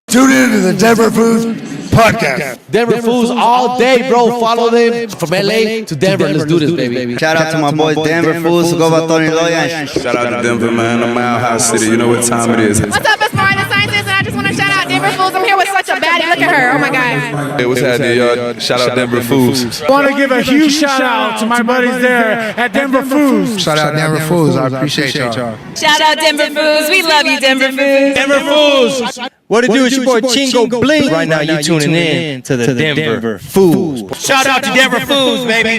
Tune in to the Denver Foos podcast. Denver Foos all day, bro. Follow them from LA to Denver. Let's do this, baby. Shout out to my boys, Denver Foos. Go about Tony Loyan. Shout out to Denver, man. I'm Mile High City. You know what time it is. What's up, it's Mariah the Scientist, and I just want to shout out Denver Foos. I'm here with such a baddie. Look at her. Oh my God. Hey, what's happening, y'all? Shout out Denver Foos. I want to give a huge shout out to my buddies there at Denver Foos. Shout out Denver Foos. I appreciate y'all. Shout out Denver Foos. We love you, Denver Foos. Denver Foos. What it do? It's your boy Chingo Bling. Right now, you tuning in to the Denver Foos. Shout out to Denver Foos, baby.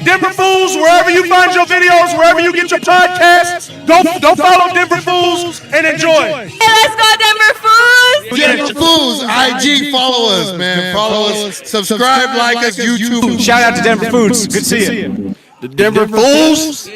Denver Foos, wherever you find your videos, wherever you get your podcasts, go follow Denver Foos and enjoy. Hey, let's go, Denver Foos. Denver Foos, IG, follow us, man. Follow us, subscribe, like us, YouTube. Shout out to Denver Foos. Good to see you. The Denver Foos.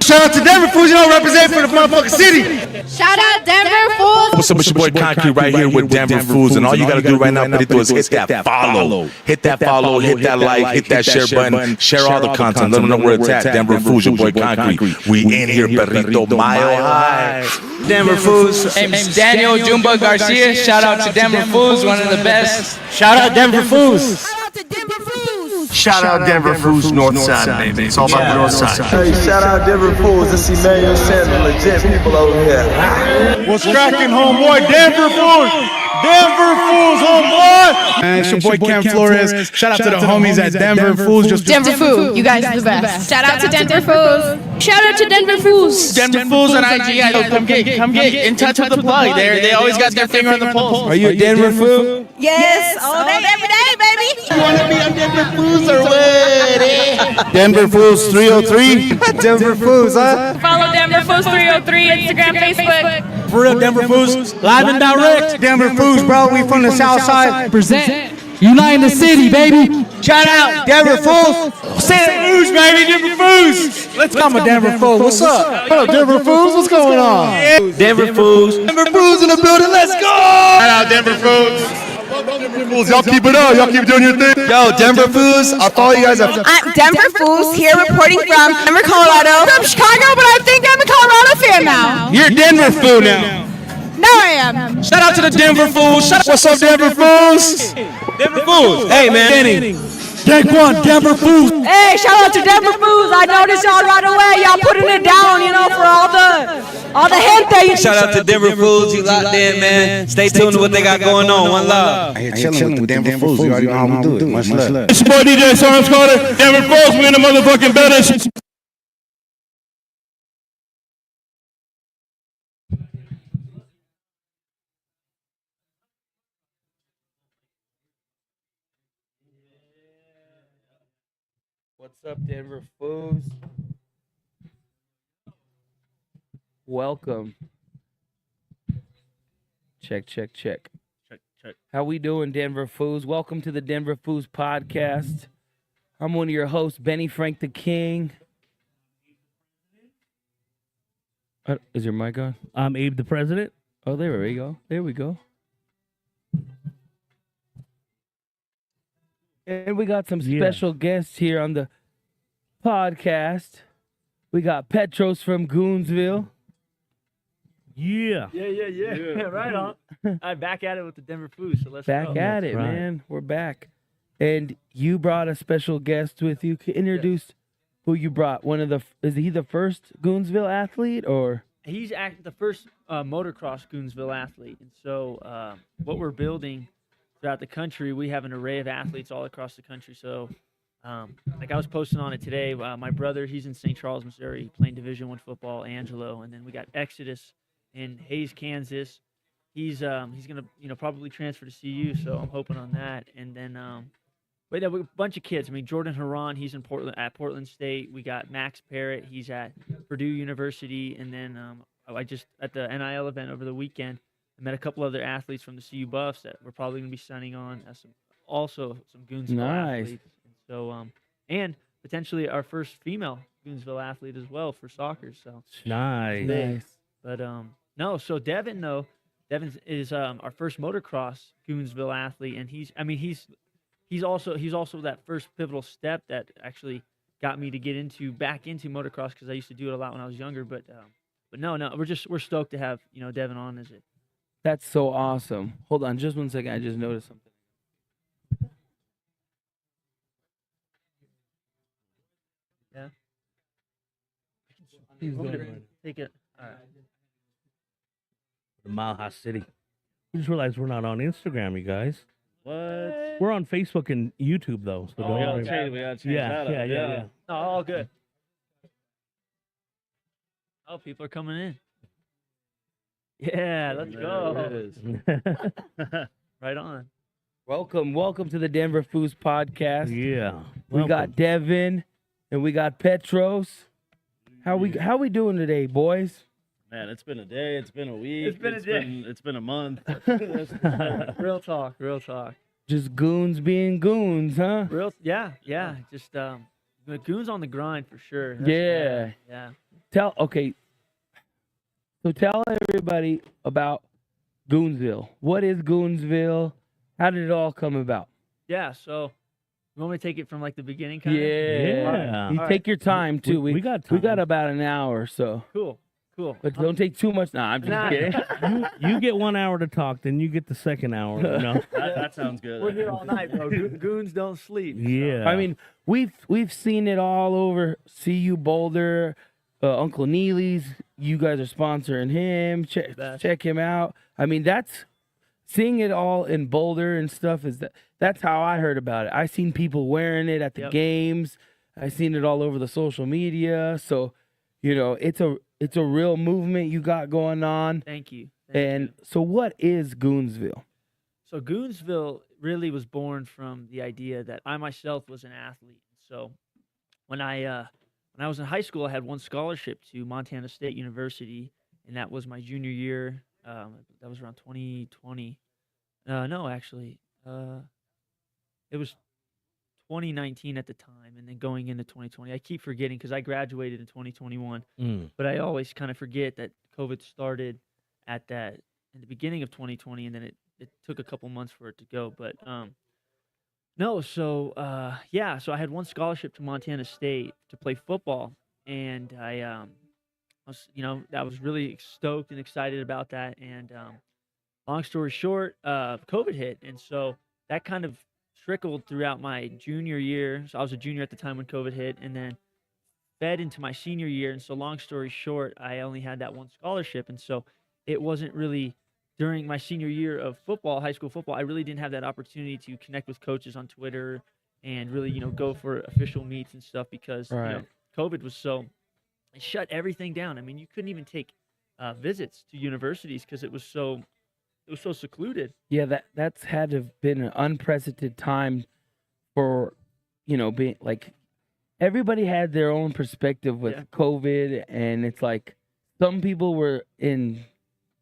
Shout out to Denver Foos. You know, represent for the motherfucking city. Shout out Denver Foos. What's up, it's your boy Concrete right here with Denver Foos. And all you got to do right now, Pedito, is hit that follow. Hit that follow, hit that like, hit that share button. Share all the content. Let them know where it's at. Denver Foos, your boy Concrete. We in here, Perrito, mile high. Denver Foos. Name's Daniel Jumba Garcia. Shout out to Denver Foos, one of the best. Shout out Denver Foos. Shout out to Denver Foos. Shout out Denver Foos, North Side, baby. It's all about the North Side. Hey, shout out Denver Fools. This is Emmanuel Sandler, legit people over here. What's cracking, homeboy? Denver Foos. Denver Foos, homeboy. And it's your boy Cam Flores. Shout out to the homies at Denver Foos. Denver Foos. You guys are the best. Shout out to Denver Foos. Shout out to Denver Foos. Denver Foos on IG. Come get in touch with the plug. They always got their finger on the pulse. Are you a Denver Foo? Yes, all day, every day, baby. You want to be on Denver Foos or what? Denver Foos 303. Denver Foos, huh? Follow Denver Foos 303, Instagram, Facebook. For real, Denver Foos. Live and direct. Denver Foos, bro. We from the South Side. Present. Uniting the city, baby. Shout out Denver Foos. Santa Cruz, baby. Denver Foos. Let's come with Denver Foos. What's up? What up, Denver Foos? What's going on? Denver Foos. Denver Foos in the building. Let's go. Shout out Denver Foos. Y'all keep it up. Y'all keep doing your thing. Yo, Denver Foos. I'll follow you guys up. I'm Denver Foos here reporting from Denver, Colorado. From Chicago, but I think I'm a Colorado fan now. You're a Denver Foo now. Now I am. Shout out to the Denver Foos. What's up, Denver Foos? Denver Foos. Hey, man. Danny. Take one, Denver Foos. Hey, shout out to Denver Foos. I noticed y'all right away. Y'all putting it down, you know, for all the gente. Shout out to Denver Foos. You locked in, man. Stay tuned to what they got going on. One love. I here chilling with Denver Foos. You already know how we do it. Much love. It's your boy DJ Sarnes Carter. Denver Foos. We in the motherfucking business. What's up, Denver Foos? Welcome. Check. How we doing, Denver Foos? Welcome to the Denver Foos podcast. I'm one of your hosts, Benny Frank the King. Is your mic on? I'm Abe the President. Oh, there we go. There we go. And we got some special guests here on the podcast. We got Petros from Goonsville. Yeah. Yeah. Right on. I'm back at it with the Denver Foos, so let's go. Back at it, man. We're back. And you brought a special guest with you. Introduce who you brought. Is he the first Goonsville athlete, or? He's the first motocross Goonsville athlete. And so what we're building throughout the country, we have an array of athletes all across the country. So like I was posting on it today, my brother, he's in St. Charles, Missouri, playing Division I football, Angelo. And then we got Exodus in Hayes, Kansas. He's gonna probably transfer to CU, so I'm hoping on that. And then we have a bunch of kids. I mean, Jordan Haran, he's in Portland State. We got Max Parrott, he's at Purdue University. And then I just at the NIL event over the weekend, I met a couple other athletes from the CU Buffs that we're probably gonna be signing on as some Goonsville athletes. And so and potentially our first female Goonsville athlete as well for soccer. So Nice. But no, so Devin is our first motocross Goonsville athlete, and he's also that first pivotal step that actually got me to get back into motocross, because I used to do it a lot when I was younger. But no, we're stoked to have Devin on as a That's so awesome. Hold on, just one second. I just noticed something. Yeah. He's Want me to going take it. All right. to Mile High City. I just realized we're not on Instagram, you guys. What? We're on Facebook and YouTube though. So don't worry. We gotta change Yeah, that up. yeah, yeah, yeah. Oh, all good. Oh, people are coming in. Yeah, let's go. Right on. Welcome to the Denver Foos podcast. Yeah. We got Devin and we got Petros. How we doing today, boys? Man, it's been a day. It's been a week. It's been a day. It's been a month. Real talk, real talk. Just goons being goons, huh? Yeah. Just the goons on the grind for sure. Yeah. Yeah. So tell everybody about Goonsville. What is Goonsville? How did it all come about? Yeah, so you want me to take it from like the beginning kind of? Yeah. You take your time too. We got time. We got about an hour or so. Cool. But don't take too much. Nah, I'm just kidding. You get 1 hour to talk, then you get the second hour. You know? that sounds good. We're here all night, bro. Goons don't sleep. Yeah. I mean, we've seen it all over. CU Boulder, Uncle Neely's. You guys are sponsoring him. Check him out. I mean, that's seeing it all in Boulder and stuff. That's how I heard about it. I seen people wearing it at the games. I seen it all over the social media. So, it's a real movement you got going on. Thank you. So what is Goonsville? So Goonsville really was born from the idea that I myself was an athlete. So when I was in high school, I had one scholarship to Montana State University, and that was my junior year. That was around 2020. No, actually, it was 2019 at the time, and then going into 2020. I keep forgetting because I graduated in 2021, but I always kind of forget that COVID started in the beginning of 2020, and then it took a couple months for it to go. But so I had one scholarship to Montana State to play football, and I was really stoked and excited about that. And long story short, COVID hit, and so that kind of trickled throughout my junior year. So I was a junior at the time when COVID hit, and then fed into my senior year. And so long story short, I only had that one scholarship, and so it wasn't really during my senior year of football, high school football. I really didn't have that opportunity to connect with coaches on Twitter and really, go for official meets and stuff because COVID was it shut everything down. I mean, you couldn't even take visits to universities because it was so secluded. Yeah, that's had to have been an unprecedented time for, being like everybody had their own perspective with COVID, and it's like some people were in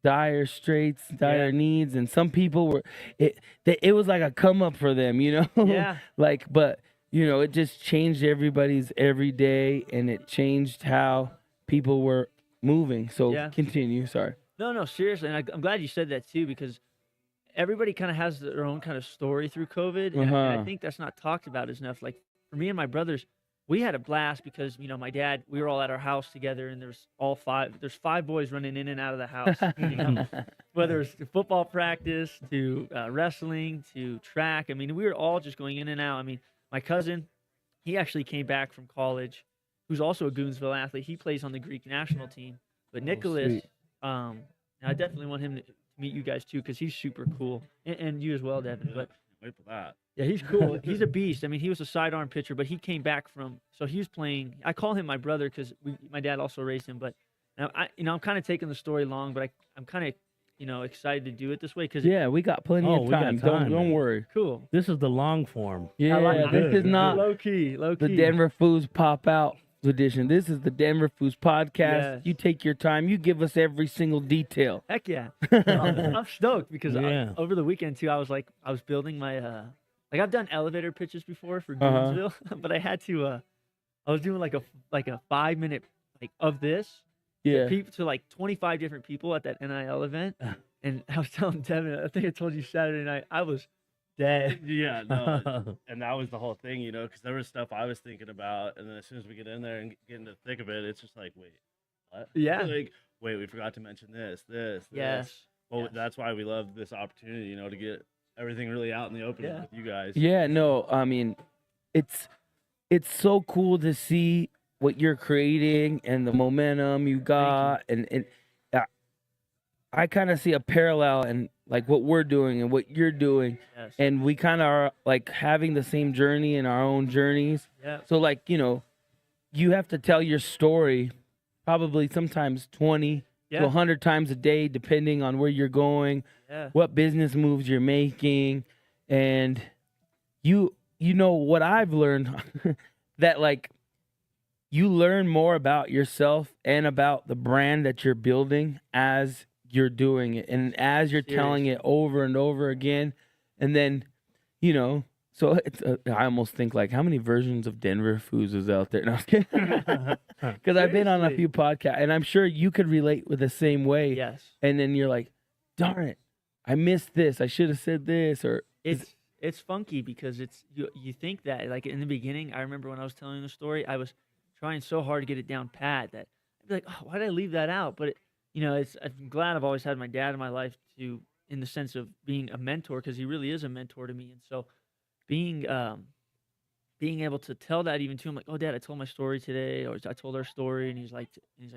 dire straits, needs, and some people were it was like a come up for them, Yeah. but it just changed everybody's every day, and it changed how people were moving. So continue. Sorry. No, seriously, and I'm glad you said that too because everybody kind of has their own kind of story through COVID, and I think that's not talked about enough. Like for me and my brothers, we had a blast because my dad, we were all at our house together, and there's 5 boys running in and out of the house. Whether it's to football practice, to wrestling, to track. I mean, we were all just going in and out. I mean, my cousin, he actually came back from college, who's also a Goonsville athlete. He plays on the Greek national team. But Nicholas, I definitely want him to meet you guys too because he's super cool, and you as well, Devin. But wait for that. Yeah, he's cool. He's a beast. I mean, he was a sidearm pitcher, but he came back so he was playing. I call him my brother because my dad also raised him. But I'm kind of taking the story long, but I'm kind of excited to do it this way because we got plenty of time. Don't worry. Cool. This is the long form. Yeah, this is not low key. The Denver Foos pop out edition. This is the Denver Foos podcast. Yes. You take your time. You give us every single detail. Heck yeah. I'm stoked because over the weekend too, I was building my I've done elevator pitches before for Goonsville, but I had to I was doing like a 5-minute of this to like 25 different people at that NIL event, and I was telling Devin, I think I told you Saturday night, I was dead. Yeah, no, and that was the whole thing, because there was stuff I was thinking about, and then as soon as we get in there and get into the thick of it, it's just like, wait, what? Yeah. Like, wait, we forgot to mention this. Yes. Well, that's why we love this opportunity, you know, to get everything really out in the open with you guys. Yeah, no, I mean, it's so cool to see what you're creating and the momentum you got, and I kind of see a parallel in like what we're doing and what you're doing, and we kind of are like having the same journey in our own journeys. Yeah. So like, you know, you have to tell your story probably sometimes 20 to 100 times a day, depending on where you're going, what business moves you're making, and you know what I've learned that like you learn more about yourself and about the brand that you're building as you're doing it and as you're telling it over and over again. And then, you know, so it's I almost think like, how many versions of Denver Foos is out there? No, because I've been on a few podcasts, and I'm sure you could relate with the same way. Yes. And then you're like, darn it, I missed this. I should have said this. Or it's funky because it's you think that like in the beginning. I remember when I was telling the story, I was trying so hard to get it down pat that I'd be like, oh, why did I leave that out? But you know, I'm glad I've always had my dad in my life in the sense of being a mentor, because he really is a mentor to me. And so being able to tell that even to him, like, oh, Dad, I told my story today, or I told our story, and he's like,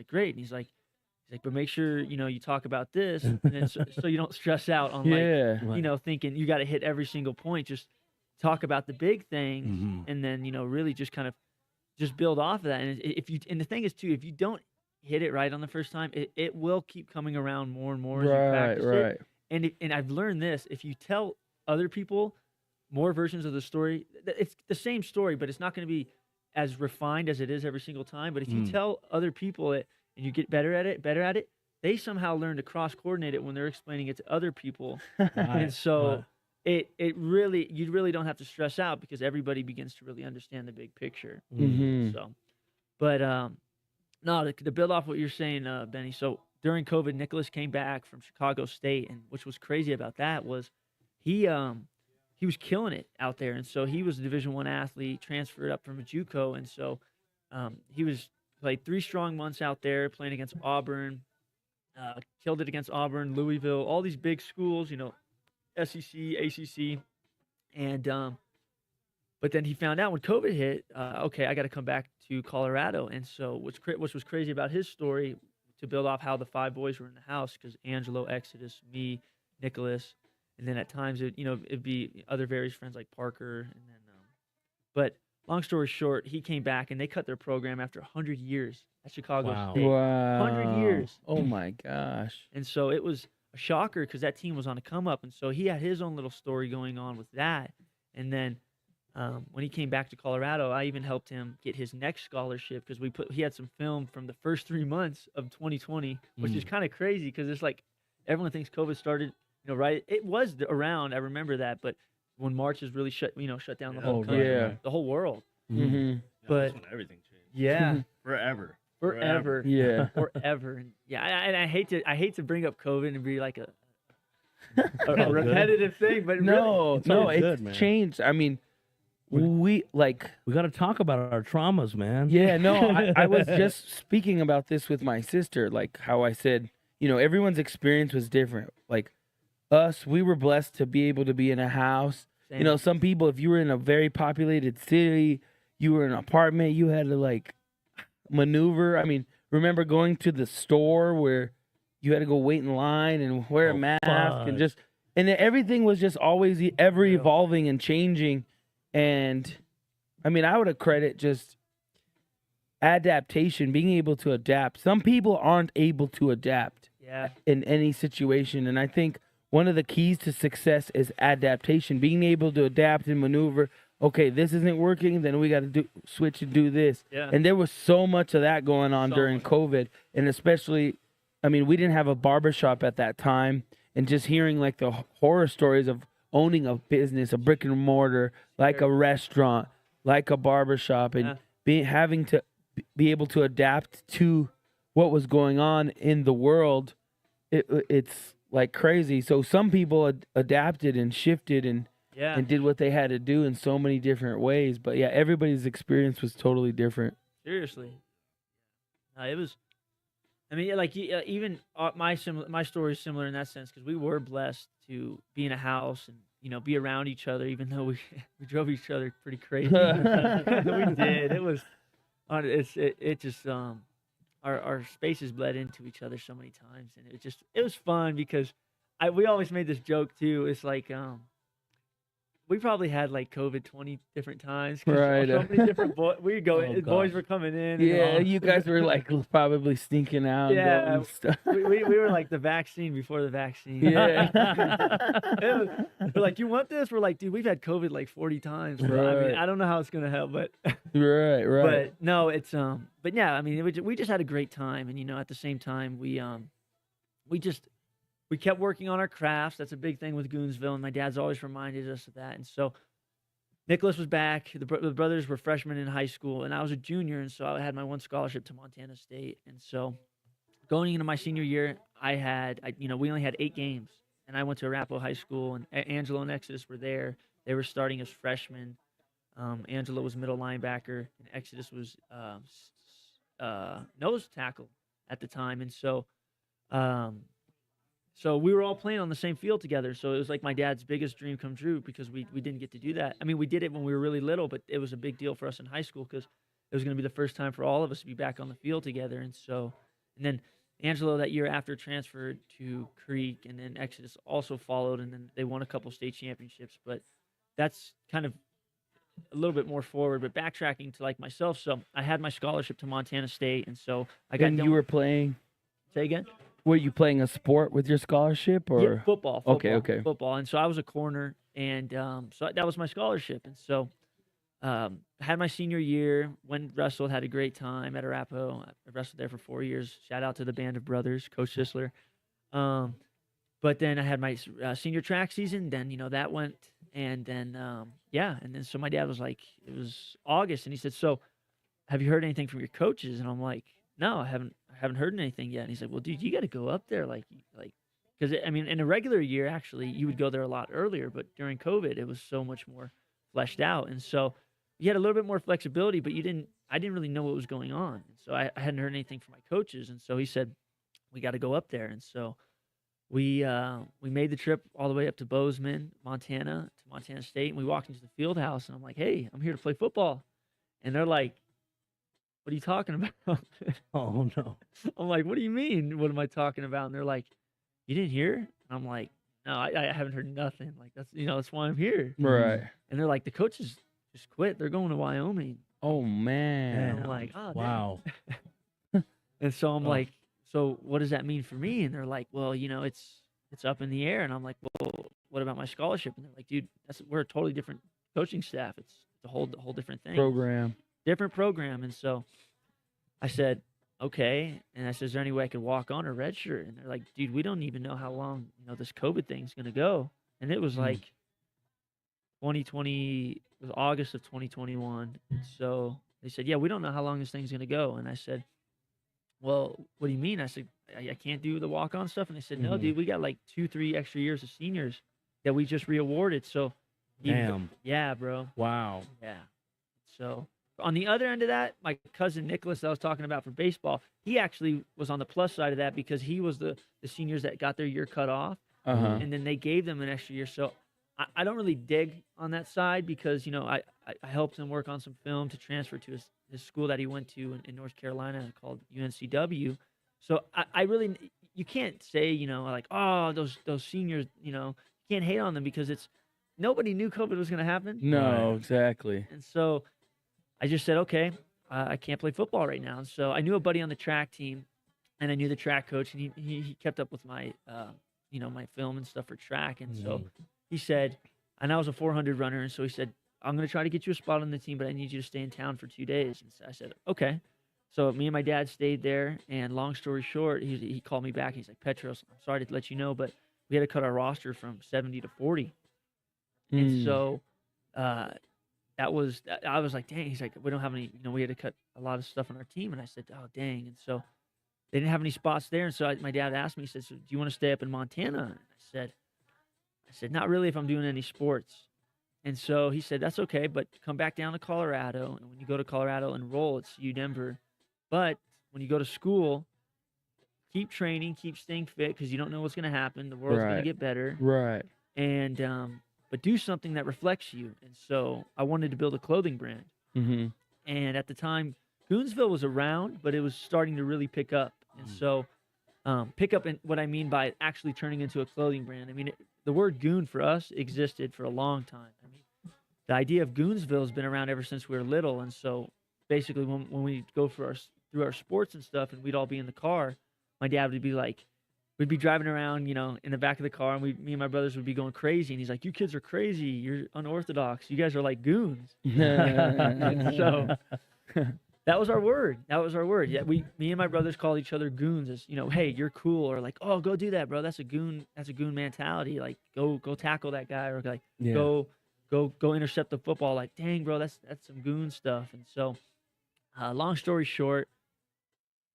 great, and he's like, but make sure you know you talk about this, and then so you don't stress out on like you know thinking you got to hit every single point. Just talk about the big thing, and then you know really just kind of just build off of that. And and the thing is too, if you don't hit it right on the first time, it will keep coming around more and more as you practice it. And I've learned this: if you tell other people more versions of the story, it's the same story, but it's not going to be as refined as it is every single time. But if you tell other people it and you get better at it, they somehow learn to cross coordinate it when they're explaining it to other people. And so it really, you really don't have to stress out because everybody begins to really understand the big picture. So, but no, to build off what you're saying, Benny. So during COVID, Nicholas came back from Chicago State, and which was crazy about that was he was killing it out there, and so he was a Division I athlete, transferred up from a JUCO, and so he played 3 strong months out there, playing against Auburn, killed it against Auburn, Louisville, all these big schools, you know, SEC, ACC, and but then he found out when COVID hit, okay, I got to come back to Colorado, and so which was crazy about his story, to build off how the 5 boys were in the house, because Angelo, Exodus, me, Nicholas. And then at times, it'd be other various friends like Parker. And then, but long story short, he came back and they cut their program after 100 years at Chicago State. Wow. 100 years. Oh my gosh. And so it was a shocker because that team was on a come up. And so he had his own little story going on with that. And then when he came back to Colorado, I even helped him get his next scholarship because he had some film from the first 3 months of 2020, which is kind of crazy because it's like everyone thinks COVID started. You know, right? It was around. I remember that, but when March is really shut down the whole country, the whole world. Yeah, But that's when everything changed. Yeah, forever. Yeah, forever. And and I hate to bring up COVID and be like a repetitive thing, but no, really, it's man. changed. I mean, we got to talk about our traumas, man. Yeah, no, I was just speaking about this with my sister, like how I said, you know, everyone's experience was different. Like us, we were blessed to be able to be in a house. Same. You know, some people, if you were in a very populated city, you were in an apartment, you had to like maneuver. I mean, remember going to the store where you had to go wait in line and wear a mask and then everything was just always ever evolving and changing. And I mean, I would accredit just adaptation, being able to adapt. Some people aren't able to adapt in any situation. And I think one of the keys to success is adaptation, being able to adapt and maneuver. Okay, this isn't working, then we got to switch and do this. Yeah. And there was so much of that going on during COVID. And especially, I mean, we didn't have a barbershop at that time. And just hearing like the horror stories of owning a business, a brick and mortar, like a restaurant, like a barbershop, and having to be able to adapt to what was going on in the world, it's like crazy. So some people adapted and shifted and did what they had to do in so many different ways. But yeah, everybody's experience was totally different. Seriously. It was I mean, like even my story is similar in that sense because we were blessed to be in a house and be around each other, even though we we drove each other pretty crazy. We did. It was, it just our spaces bled into each other so many times, and it was fun because we always made this joke too. It's like we probably had like COVID 20 different times. 'Cause Right. So many different boys gosh. were coming in. Yeah, and you guys were like probably stinking out. and Yeah, going and stuff. we were like the vaccine before the vaccine. Yeah. We're like, you want this? We're like, dude, we've had COVID like 40 times. Bro. I mean, Right. I don't know how it's gonna help, but Right. but no, it's but yeah, I mean, we just had a great time, and at the same time, we kept working on our crafts. That's a big thing with Goonsville, and my dad's always reminded us of that. And so Nicholas was back. The brothers were freshmen in high school, and I was a junior, and so I had my one scholarship to Montana State. And so going into my senior year, we only had 8 games, and I went to Arapahoe High School, and Angelo and Exodus were there. They were starting as freshmen. Angelo was middle linebacker, and Exodus was nose tackle at the time. And so so we were all playing on the same field together. So it was like my dad's biggest dream come true because we didn't get to do that. I mean, we did it when we were really little, but it was a big deal for us in high school because it was going to be the first time for all of us to be back on the field together. And then Angelo that year after transferred to Creek, and then Exodus also followed, and then they won a couple state championships. But that's kind of a little bit more forward. But backtracking to like myself, so I had my scholarship to Montana State, and so I got. And you were playing. Say again. Were you playing a sport with your scholarship or Yeah, football? Okay. Football, and so I was a corner, and so that was my scholarship, and so had my senior year, went wrestled, had a great time at Arapahoe. I wrestled there for 4 years. Shout out to the band of brothers, Coach Sisler. But then I had my senior track season. Then that went, and then and then so my dad was like, it was August, and he said, "So, have you heard anything from your coaches?" And I'm like, "No, I haven't heard anything yet." And he said, "Well, dude, you got to go up there, because I mean, in a regular year, actually, you would go there a lot earlier, but during COVID, it was so much more fleshed out, and so you had a little bit more flexibility, but I didn't really know what was going on, and so I hadn't heard anything from my coaches, and so he said, we got to go up there, and so we made the trip all the way up to Bozeman, Montana, to Montana State, and we walked into the field house, and I'm like, "Hey, I'm here to play football," and they're like, "What are you talking about?" Oh no. I'm like, "What do you mean? What am I talking about?" And they're like, "You didn't hear?" And I'm like, "No, I haven't heard nothing. Like that's why I'm here." Right. And they're like, "The coaches just quit. They're going to Wyoming." Oh man. And I'm like, "Oh, Wow. and so I'm like, "So what does that mean for me?" And they're like, "Well, it's up in the air." And I'm like, "Well, what about my scholarship?" And they're like, "Dude, we're a totally different coaching staff. It's a whole different thing." Program. Different program. And so I said, "Okay." And I said, "Is there any way I could walk on or redshirt?" And they're like, "Dude, we don't even know how long this COVID thing's gonna go." And it was like 2020, it was August of 2021. And so they said, "Yeah, we don't know how long this thing's gonna go." And I said, "Well, what do you mean?" I said, I can't do the walk on stuff." And they said, "No, dude, we got like 2-3 extra years of seniors that we just re-awarded." So Damn. yeah, bro. Wow. Yeah. So on the other end of that, my cousin Nicholas that I was talking about for baseball, he actually was on the plus side of that because he was the seniors that got their year cut off, and then they gave them an extra year. So I don't really dig on that side because I helped him work on some film to transfer to his school that he went to in North Carolina called UNCW. So I really, you can't say like, "Oh, those seniors," you can't hate on them because nobody knew COVID was going to happen. No, exactly. And so I just said, "Okay, I can't play football right now." And so I knew a buddy on the track team, and I knew the track coach, and he kept up with my my film and stuff for track. And so he said, and I was a 400 runner, and so he said, "I'm going to try to get you a spot on the team, but I need you to stay in town for 2 days." And so I said, "Okay." So me and my dad stayed there, and long story short, he called me back. He's like, "Petros, I'm sorry to let you know, but we had to cut our roster from 70 to 40." And so I was like, "Dang." He's like, "We don't have any, we had to cut a lot of stuff on our team." And I said, "Oh, dang." And so they didn't have any spots there. And so my dad asked me, he said, "So do you want to stay up in Montana?" And I said, "Not really if I'm doing any sports." And so he said, "That's okay, but come back down to Colorado. And when you go to Colorado, enroll at CU Denver. But when you go to school, keep training, keep staying fit because you don't know what's going to happen. The world's going to Right. get better. Right. And but do something that reflects you. And so I wanted to build a clothing brand. Mm-hmm. And at the time, Goonsville was around, but it was starting to really pick up. And so pick up in what I mean by actually turning into a clothing brand. I mean, the word goon for us existed for a long time. I mean, the idea of Goonsville has been around ever since we were little. And so basically when we go through our sports and stuff and we'd all be in the car, my dad would be like, we'd be driving around, in the back of the car, and me and my brothers would be going crazy. And he's like, "You kids are crazy. You're unorthodox. You guys are like goons." And so that was our word. Yeah, me and my brothers called each other goons. As hey, you're cool, or like, "Oh, go do that, bro. That's a goon mentality. Like, go tackle that guy, or like, go intercept the football. Like, dang, bro, that's some goon stuff." And so, long story short,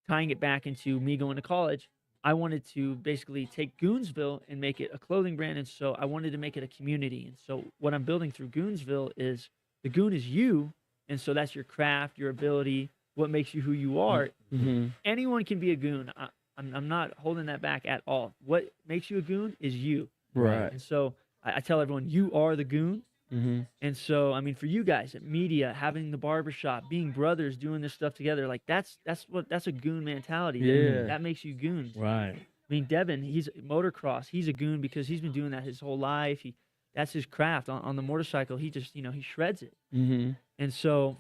tying it back into me going to college, I wanted to basically take Goonsville and make it a clothing brand. And so I wanted to make it a community. And so what I'm building through Goonsville is the goon is you. And so that's your craft, your ability, what makes you who you are. Mm-hmm. Anyone can be a goon. I'm not holding that back at all. What makes you a goon is you. Right. And so I tell everyone, you are the goon. Mm-hmm. And so, I mean, for you guys at media, having the barbershop, being brothers, doing this stuff together, like that's a goon mentality. Yeah. That makes you goons. Right. I mean, Devin, he's motocross. He's a goon because he's been doing that his whole life. That's his craft on the motorcycle. He just, he shreds it. Mm-hmm. And so,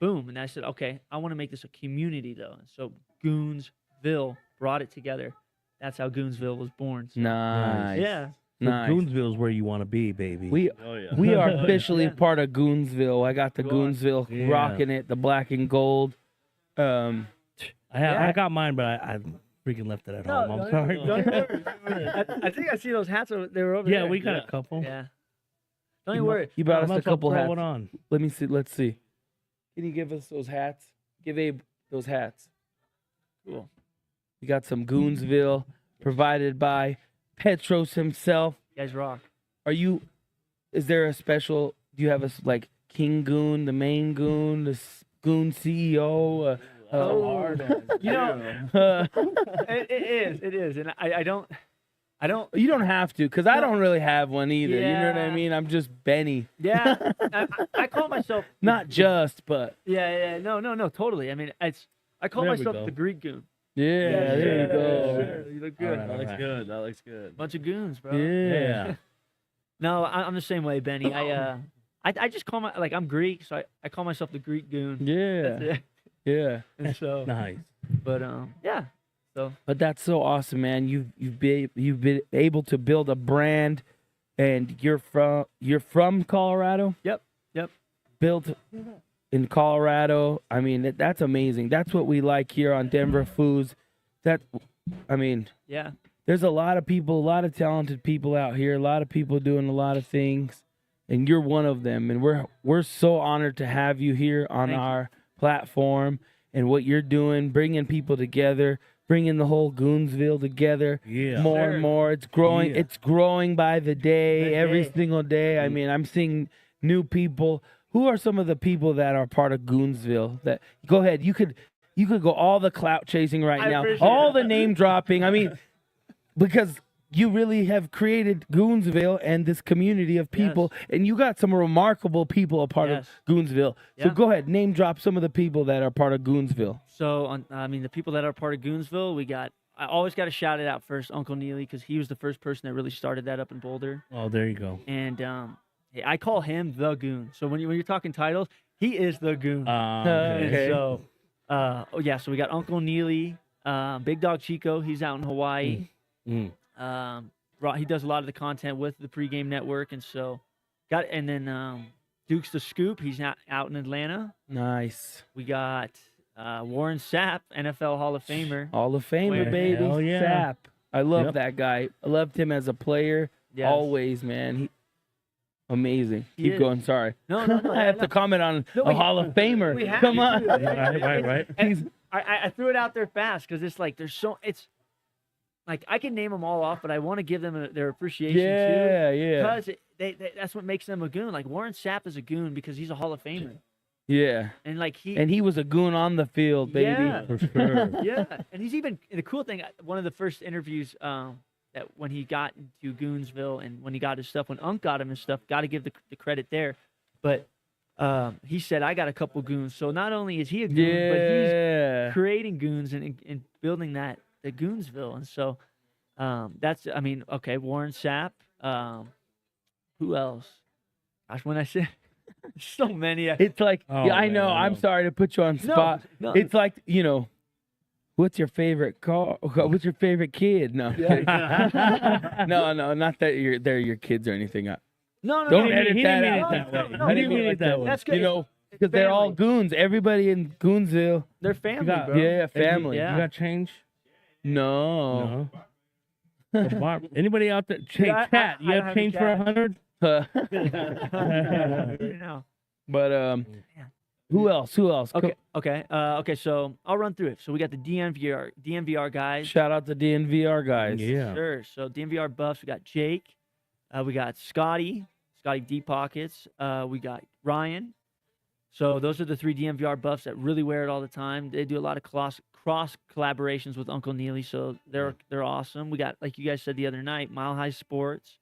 boom. And I said, okay, I want to make this a community though. And so Goonsville brought it together. That's how Goonsville was born. So, Nice. yeah. So Nice. Goonsville is where you want to be, baby. We are officially part of Goonsville. I got the Goonsville rocking it, the black and gold. I got mine, but I freaking left it at home. I'm sorry. I think I see those hats. They were over Yeah, there. we got a couple. Yeah. Don't you worry. You brought I us might a as well couple throw hats. one on. Let me see. Let's see. Can you give us those hats? Give Abe those hats. Cool. We got some Goonsville provided by Petros himself. You guys rock. Is there a special, do you have like King Goon, the main Goon, the Goon CEO? It is. And I don't. You don't have to, because I don't really have one either. You know what I Yeah. mean? I'm just Benny. Yeah. I call myself. Not just, but. Yeah. No, totally. I mean, I call There we myself go. the Greek goon. Yeah, there you go. Sure. You look good. All That looks right. good. That looks good. Bunch of goons, bro. Yeah. No, I'm the same way, Benny. I just call I'm Greek, so I call myself the Greek goon. Yeah. That's it. Yeah. And so, Nice. but yeah. So But that's so awesome, man. You've been able to build a brand, and you're from Colorado. Yep. Built in Colorado. I mean, that's amazing. That's what we like here on Denver Foos. Yeah. There's a lot of people, a lot of talented people out here, a lot of people doing a lot of things, and you're one of them. And we're so honored to have you here on Thank you. our platform and what you're doing, bringing people together, bringing the whole Goonsville together. Yeah. More Sure. and more. It's growing. Yeah. It's growing by the day, every day. single day. I mean, I'm seeing new people. Who are some of the people that are part of Goonsville? That go ahead. You could go all the clout chasing right I now, appreciate all it. the name dropping. I mean, because you really have created Goonsville and this community of people, and you got some remarkable people a part Yes. of Goonsville. So Yeah. go ahead, name drop some of the people that are part of Goonsville. So the people that are part of Goonsville, I always got to shout it out first, Uncle Neely, because he was the first person that really started that up in Boulder. Oh, there you go. And I call him the goon. So when you're talking titles, he is the goon. Okay. And so, so we got Uncle Neely, Big Dog Chico. He's out in Hawaii. Mm. He does a lot of the content with the pregame network, and so Duke's the Scoop. He's out in Atlanta. Nice. We got Warren Sapp, NFL Hall of Famer. Hall of Famer, Wait, baby. hell yeah. Sap. I love Yep. that guy. I loved him as a player. Yes. Always, man. Amazing. He Keep is. going. Sorry. No, I have to comment on No, a Hall of Famer. we have Come to. on. Right. And I threw it out there fast because it's like I can name them all off, but I want to give them their appreciation too. Yeah. Because that's what makes them a goon. Like Warren Sapp is a goon because he's a Hall of Famer. Yeah. And like he was a goon on the field, baby. Yeah. For sure. Yeah, and he's even the cool thing. One of the first interviews that when he got into Goonsville and when he got his stuff, when Unc got him his stuff, got to give the credit there. But he said, "I got a couple goons." So not only is he a goon, but he's creating goons and building the Goonsville. And so that's, I mean, okay, Warren Sapp. Who else? Gosh, when I say so many, it's like I know. I'm sorry to put you on spot. No. It's like, what's your favorite car? What's your favorite kid? No, no, not that they're your kids or anything. No, don't no, edit he that didn't mean out. it that way. I He didn't mean it that way. That's good. Because they're all goons. Everybody in Goonsville. They're family, got- bro. Yeah, family. Yeah. You got change? No. Anybody out there? I- Chat. I You don't have change for a 100? You know. But who else? Okay. So I'll run through it. So we got the DNVR guys. Shout out to DNVR guys. Yeah. Sure. So DNVR buffs. We got Jake. We got Scotty Deep Pockets. We got Ryan. So those are the 3 DNVR buffs that really wear it all the time. They do a lot of cross collaborations with Uncle Neely, so they're awesome. We got, like you guys said the other night, Mile High Sports.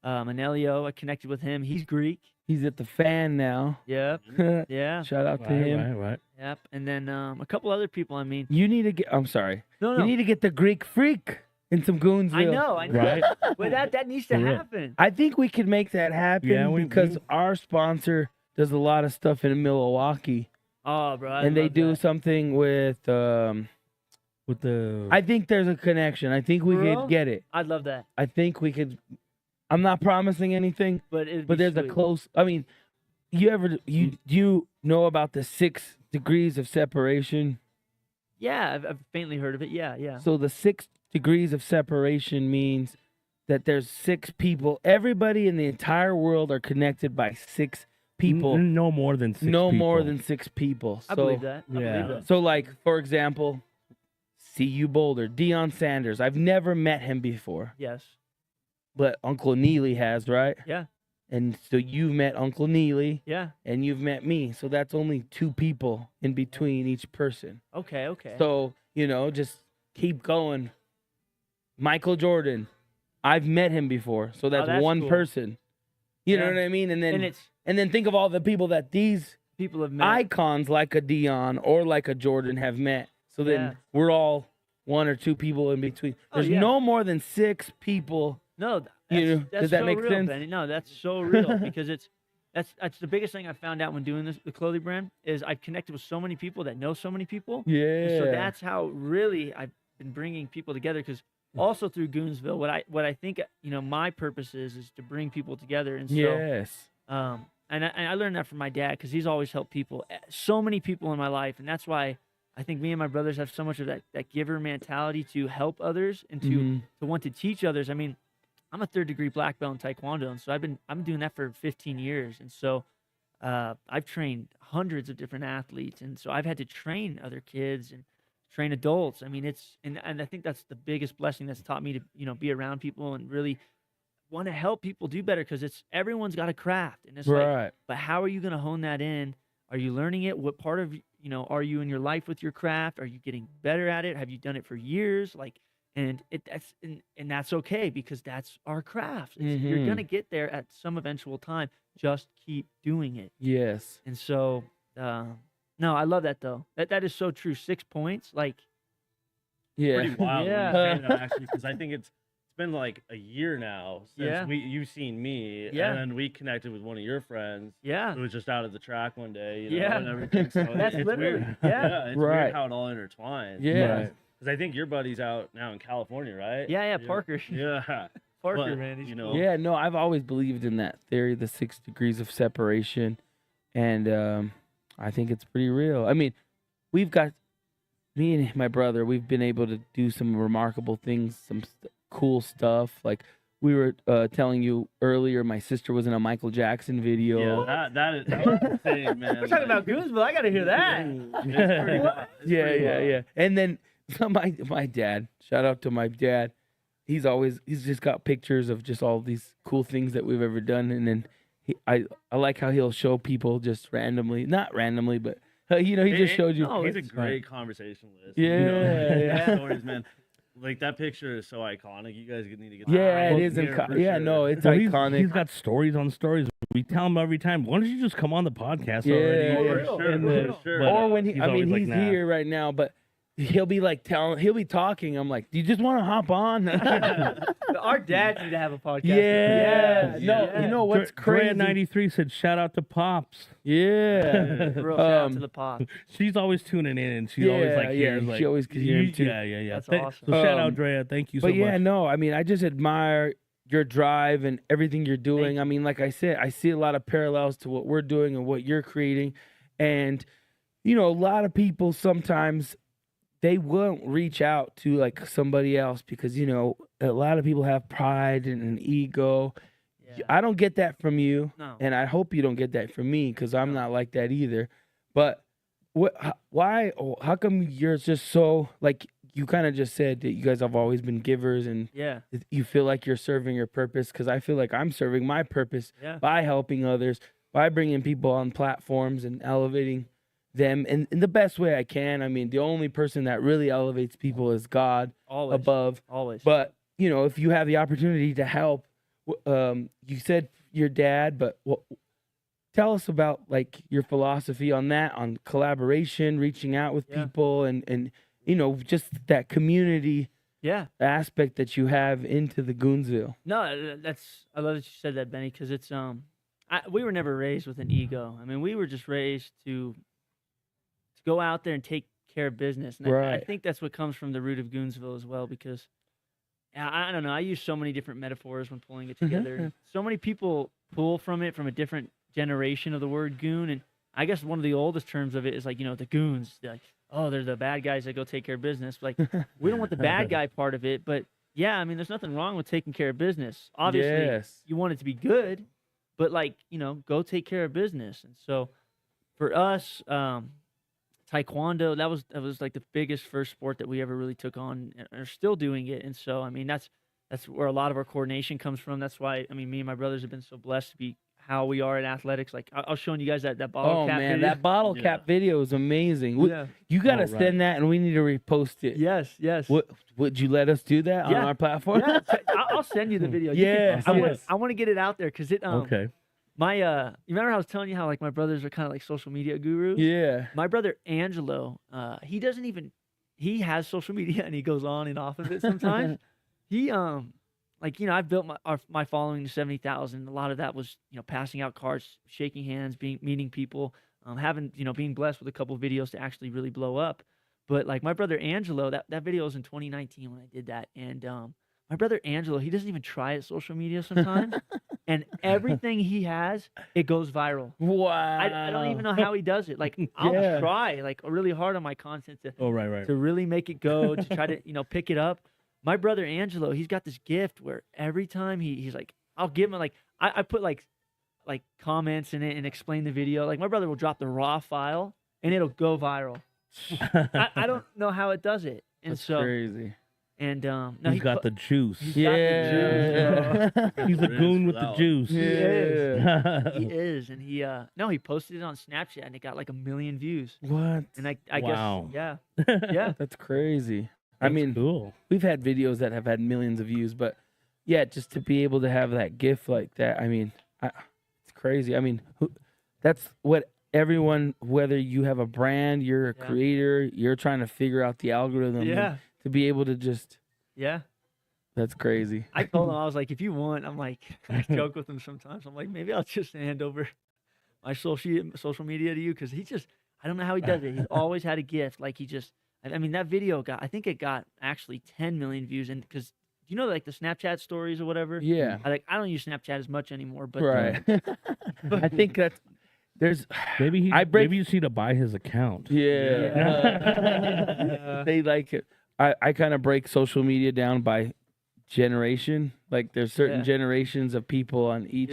Anelio, I connected with him. He's Greek. He's at the Fan now. Yep. Yeah. Shout out to him. Right. Yep. And then a couple other people. I mean, You need to get. I'm sorry. no. You need to get the Greek Freak in some Goonsville. I know. Right. But that needs to For real. happen. I think we could make that happen Yeah, because our sponsor does a lot of stuff in Milwaukee, Oh, bro. and they do something with. With the I think there's a connection. I think we For real? could get it. I'd love that. I think we could. I'm not promising anything, But but there's a close. I mean, do you know about the 6 degrees of separation? Yeah, I've faintly heard of it. Yeah. So the 6 degrees of separation means that there's 6 people. Everybody in the entire world are connected by 6 people. no more than 6 No people. more than 6 people. I So, believe that. I yeah. believe that. So, like, for example, CU Boulder, Deion Sanders. I've never met him before, Yes. but Uncle Neely has, right? Yeah. And so you've met Uncle Neely, Yeah. and you've met me. So that's only 2 people in between each person. Okay. So, just keep going. Michael Jordan, I've met him before. So that's that's one cool. person. You know Yeah. what I mean? And And then think of all the people that these people have met. icons like a Dion or like a Jordan have met. So then Yeah. we're all 1 or 2 people in between. Oh, There's yeah. no more than 6 people. No, that's, Does that's that so make real, sense? Benny. No, that's so real because that's the biggest thing I found out when doing the clothing brand is I've connected with so many people that know so many people. Yeah. And so that's how really I've been bringing people together because also through Goonsville, what I think my purpose is to bring people together. And so Yes. and I learned that from my dad because he's always helped people, so many people in my life, and that's why I think me and my brothers have so much of that giver mentality to help others and to want to teach others. I mean, I'm a 3rd degree black belt in Taekwondo, and so I'm doing that for 15 years, and so I've trained hundreds of different athletes, and so I've had to train other kids and train adults. I mean, and I think that's the biggest blessing that's taught me to be around people and really want to help people do better because everyone's got a craft, and it's like, but how are you going to hone that in? Are you learning it? What part of are you in your life with your craft? Are you getting better at it? Have you done it for years? And that's okay because that's our craft. You're gonna get there at some eventual time. Just keep doing it. Yes. And so, no, I love that though. That is so true. 6 points, Yeah. Pretty wild. Yeah. When you say that, actually, because I think it's been like a year now since Yeah. you've seen me, Yeah. and then we connected with one of your friends. Yeah. Who was just out at the track one day, Yeah. and everything. So That's it's literally- weird. yeah. It's Right. weird how it all intertwines. Yeah. Because I think your buddy's out now in California, right? Yeah, Parker. Yeah. Parker, But, man. He's cool. Yeah, no, I've always believed in that theory, the 6 degrees of separation, and I think it's pretty real. I mean, me and my brother, we've been able to do some remarkable things, some cool stuff. Like we were telling you earlier, my sister was in a Michael Jackson video. Yeah, that was the thing, man. We're talking about Goonsville. I gotta hear that. It's pretty wild. It's pretty wild. Yeah. And then my dad, shout out to my dad. He's just got pictures of just all these cool things that we've ever done, and then I like how he'll show people just randomly, not randomly, but you know, he just showed you. He's a great conversationalist. Yeah, You know, yeah. stories, man. Like that picture is so iconic. You guys need to get. Yeah, that it is. here for Yeah, sure. no, it's Well, iconic. He's got stories on stories. We tell him every time, why don't you just come on the podcast Yeah, already? yeah. Sure, And for then- sure. Or when he's I mean, always like, he's nah. here right now, but he'll be like he'll be talking. I'm like, do you just want to hop on? Our dads need to have a podcast. Yeah. No, Yeah. you know what's crazy? 93 said, shout out to Pops. Yeah. Real shout out to the pop. She's always tuning in and she always like hears like. she always can hear him too. Yeah. That's awesome. So shout out, Um, Drea. Thank you so But yeah, much. no, I mean, I just admire your drive and everything you're doing. I mean, like I said, I see a lot of parallels to what we're doing and what you're creating. And, you know, a lot of people sometimes they won't reach out to like somebody else because, you know, a lot of people have pride and an ego. Yeah. I don't get that from you. No. And I hope you don't get that from me because I'm not like that either. But why, how come you're just so, like, you kind of just said that you guys have always been givers and Yeah. you feel like you're serving your purpose because I feel like I'm serving my purpose Yeah. by helping others, by bringing people on platforms and elevating them in the best way I can. I mean, the only person that really elevates people is God Always. above. Always. But, you know, if you have the opportunity to help, you said your dad, but tell us about like your philosophy on that, on collaboration, reaching out with people and you know, just that community Yeah. aspect that you have into the Goonsville. No, I love that you said that, Benny, because it's we were never raised with an ego. I mean, we were just raised to go out there and take care of business. And I Right. think that's what comes from the root of Goonsville as well, because I don't know. I use so many different metaphors when pulling it together. So many people pull from it from a different generation of the word goon, and I guess one of the oldest terms of it is like, you know, the goons. They're like, oh, they're the bad guys that go take care of business. Like, we don't want the bad guy part of it, but yeah, I mean, there's nothing wrong with taking care of business. Obviously, Yes. you want it to be good, but like, you know, go take care of business. And so, for us, Taekwondo, that was like the biggest first sport that we ever really took on, and are still doing it. And so, I mean, that's where a lot of our coordination comes from. That's why, I mean, me and my brothers have been so blessed to be how we are in athletics. Like, I was showing you guys that bottle Oh cap man, video. that bottle cap video is amazing. Yeah. You gotta Oh, right. send that, and we need to repost it. Yes, yes. Would you let us do that on Yeah. our platform? Yeah, I'll send you the video. You Yes, can, yes. I want to get it out there because it. Okay. My you remember how I was telling you how like my brothers are kind of like social media gurus? Yeah. My brother Angelo, he doesn't even, he has social media and he goes on and off of it sometimes. He like, you know, I've built my following to 70,000. A lot of that was, you know, passing out cards, shaking hands, meeting people, having, you know, being blessed with a couple of videos to actually really blow up. But like my brother Angelo, that video was in 2019 when I did that, and my brother Angelo, he doesn't even try at social media sometimes, and everything he has, it goes viral. Wow. I don't even know how he does it. Like, I'll Yeah. try like really hard on my content to Oh, right. to really make it go, to try to, you know, pick it up. My brother Angelo, he's got this gift where every time he's like, I'll give him like, I put like comments in it and explain the video. Like, my brother will drop the raw file and it'll go viral. I don't know how it does it. And That's so crazy. and no, He's got the juice. he's got the juice, bro. He's a goon with the juice. He is, and he posted it on Snapchat and it got like 1 million views. What? And I Wow. guess yeah. That's crazy. I mean, cool. we've had videos that have had millions of views, but yeah, just to be able to have that gift like that, I mean, it's crazy. I mean, that's what everyone, whether you have a brand, you're a creator, you're trying to figure out the algorithm. and Yeah. to be able to just, Yeah. that's crazy. I told him, I was like, if you want, I'm like, I joke with him sometimes. I'm like, maybe I'll just hand over my social media to you, because I don't know how he does it. He's always had a gift. Like, I mean, that video I think it got actually 10 million views. And because, you know, like the Snapchat stories or whatever? Yeah. I don't use Snapchat as much anymore. But Right. I think that's, Maybe you just need to buy his account. Yeah. They like it. I kind of break social media down by generation. Like, there's certain generations of people on each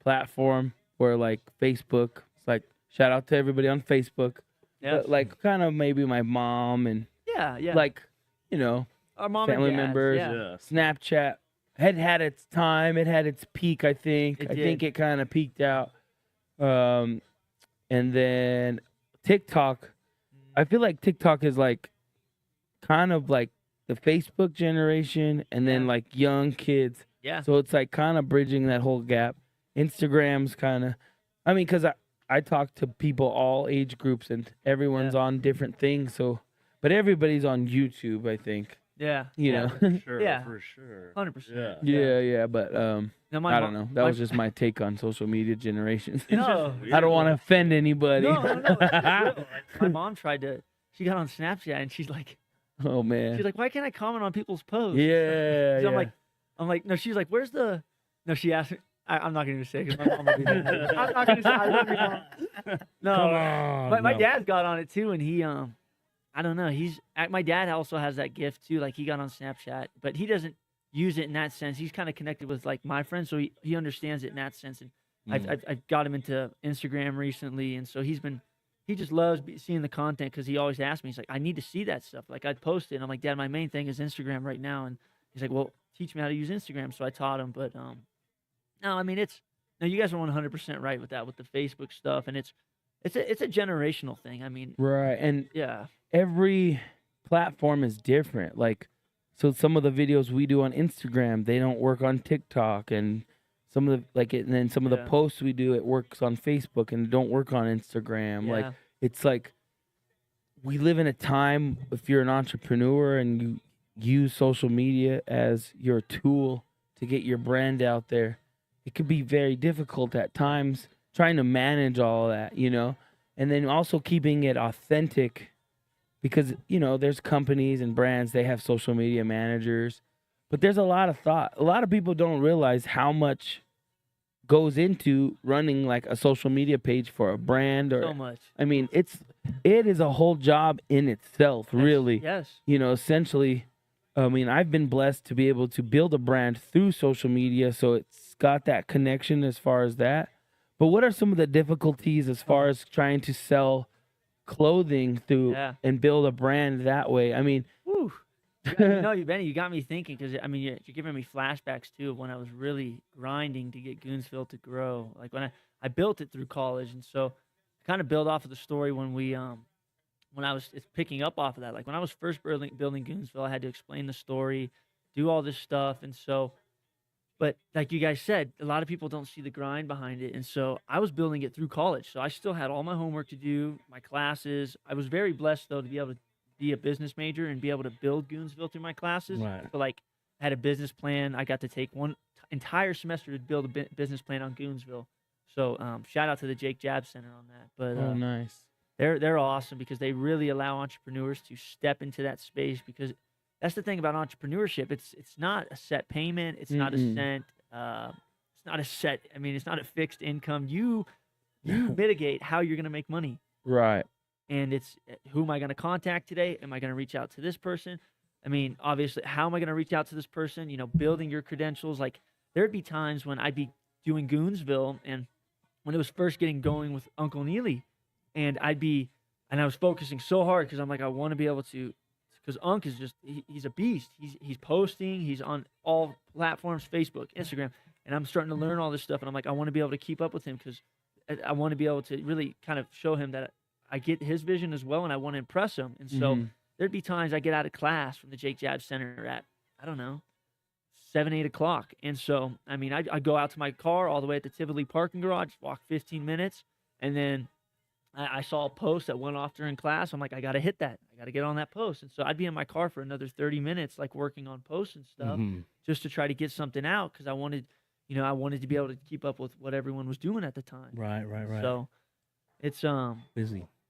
platform, where like Facebook, it's like, shout out to everybody on Facebook. Yeah. But like, kind of maybe my mom and Yeah. like, you know, Our mom family and dads, members, yeah. Snapchat, had its time. It had its peak, I think. It I think did. it kind of peaked out. And then TikTok, I feel like TikTok is like kind of like the Facebook generation and then Yeah. like young kids. Yeah. So it's like kind of bridging that whole gap. Instagram's kind of, I mean, because I talk to people all age groups and everyone's on different things. So, but everybody's on YouTube, I think. Yeah. You yeah. know? For sure. Yeah. For sure. 100%. Yeah. Yeah. But Now, my I don't mo- know. That my- was just my take on social media generations. No. I don't want to offend anybody. No. It's real. Like, my mom tried to. She got on Snapchat and she's like, Oh man. why can't I comment on people's posts? Yeah. So Yeah. I'm like, no. She's like, where's the? No, she asked me. I'm not going to say because my mom will be mad. I'm not going to say. I love you, Mom. No, Come on, my no. dad got on it too, and he I don't know. My dad also has that gift too. Like he got on Snapchat, but he doesn't use it in that sense. He's kind of connected with like my friends, so he understands it in that sense. And I've got him into Instagram recently, and so he just loves seeing the content because he always asks me. He's like, I need to see that stuff. Like I'd post it, and I'm like, Dad, my main thing is Instagram right now. And he's like, well, teach me how to use Instagram. So I taught him, but no, I mean no, you guys are 100% right with that with the Facebook stuff, and it's a generational thing. I mean, Right. And yeah. every platform is different. Like, so some of the videos we do on Instagram, they don't work on TikTok, and some of the and then some of the Yeah. posts we do, it works on Facebook and don't work on Instagram. Like, Yeah. it's like we live in a time. If you're an entrepreneur and you use social media as your tool to get your brand out there, it could be very difficult at times trying to manage all of that, you know, and then also keeping it authentic. Because, you know, there's companies and brands, they have social media managers, but there's a lot of thought. A lot of people don't realize how much goes into running like a social media page for a brand or So much. I mean, it is a whole job in itself, really. Yes. You know, essentially, I mean, I've been blessed to be able to build a brand through social media, so it's got that connection as far as that. But what are some of the difficulties as far as trying to sell clothing through Yeah. and build a brand that way? I mean, Woo. Benny, you got me thinking because I mean you're giving me flashbacks too of when I was really grinding to get Goonsville to grow. Like when I built it through college, and so kind of build off of the story when it's picking up off of that. Like when I was first building Goonsville, I had to explain the story, do all this stuff, and so. But like you guys said, a lot of people don't see the grind behind it, and so I was building it through college. So I still had all my homework to do, my classes. I was very blessed though to be able to be a business major and be able to build Goonsville through my classes. Right. So like I had a business plan. I got to take one entire semester to build a business plan on Goonsville. So shout out to the Jake Jab Center on that. But oh, nice. they're awesome because they really allow entrepreneurs to step into that space because that's the thing about entrepreneurship. It's not a set payment. It's not a cent. It's not a set. I mean, it's not a fixed income. You mitigate how you're going to make money. Right. And it's who am I going to contact today? Am I going to reach out to this person? I mean, obviously, how am I going to reach out to this person? You know, building your credentials. Like there'd be times when I'd be doing Goonsville, and when it was first getting going with Uncle Neely, and I was focusing so hard because I'm like, I want to be able to. Because Unc is just, he's a beast. He's posting. He's on all platforms, Facebook, Instagram. And I'm starting to learn all this stuff. And I'm like, I want to be able to keep up with him because I want to be able to really kind of show him that I get his vision as well and I want to impress him. And so there'd be times I get out of class from the Jake Jab Center at, I don't know, 7, 8 o'clock. And so, I mean, I go out to my car all the way at the Tivoli parking garage, walk 15 minutes. And then I saw a post that went off during class. I'm like, I got to hit that. I got to get on that post. And so I'd be in my car for another 30 minutes, like working on posts and stuff just to try to get something out. Cause I wanted to be able to keep up with what everyone was doing at the time. Right. So it's,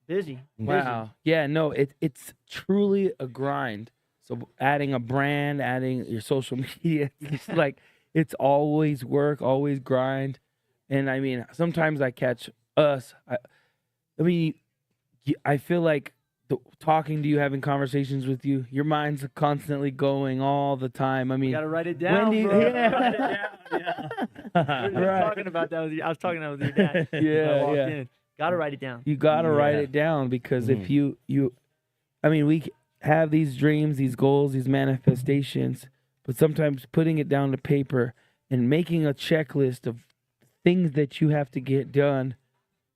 busy. Wow. Yeah, no, it's truly a grind. So adding a brand, adding your social media, it's like, it's always work, always grind. And I mean, sometimes I catch us, I mean, I feel like talking to you, having conversations with you, your mind's constantly going all the time. I mean, You got to write it down, bro. Yeah. Write it down. Yeah. We were talking about that I was talking about with your dad. Yeah. Got to write it down. You got to write it down because if I mean, we have these dreams, these goals, these manifestations, but sometimes putting it down to paper and making a checklist of things that you have to get done,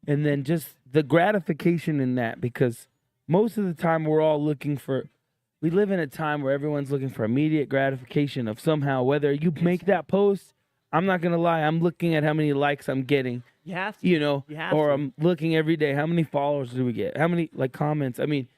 and then just the gratification in that, because most of the time we live in a time where everyone's looking for immediate gratification of somehow, whether you make that post, I'm not going to lie, I'm looking at how many likes I'm getting, You have to. you have or to. I'm looking every day, how many followers do we get? How many comments? I mean,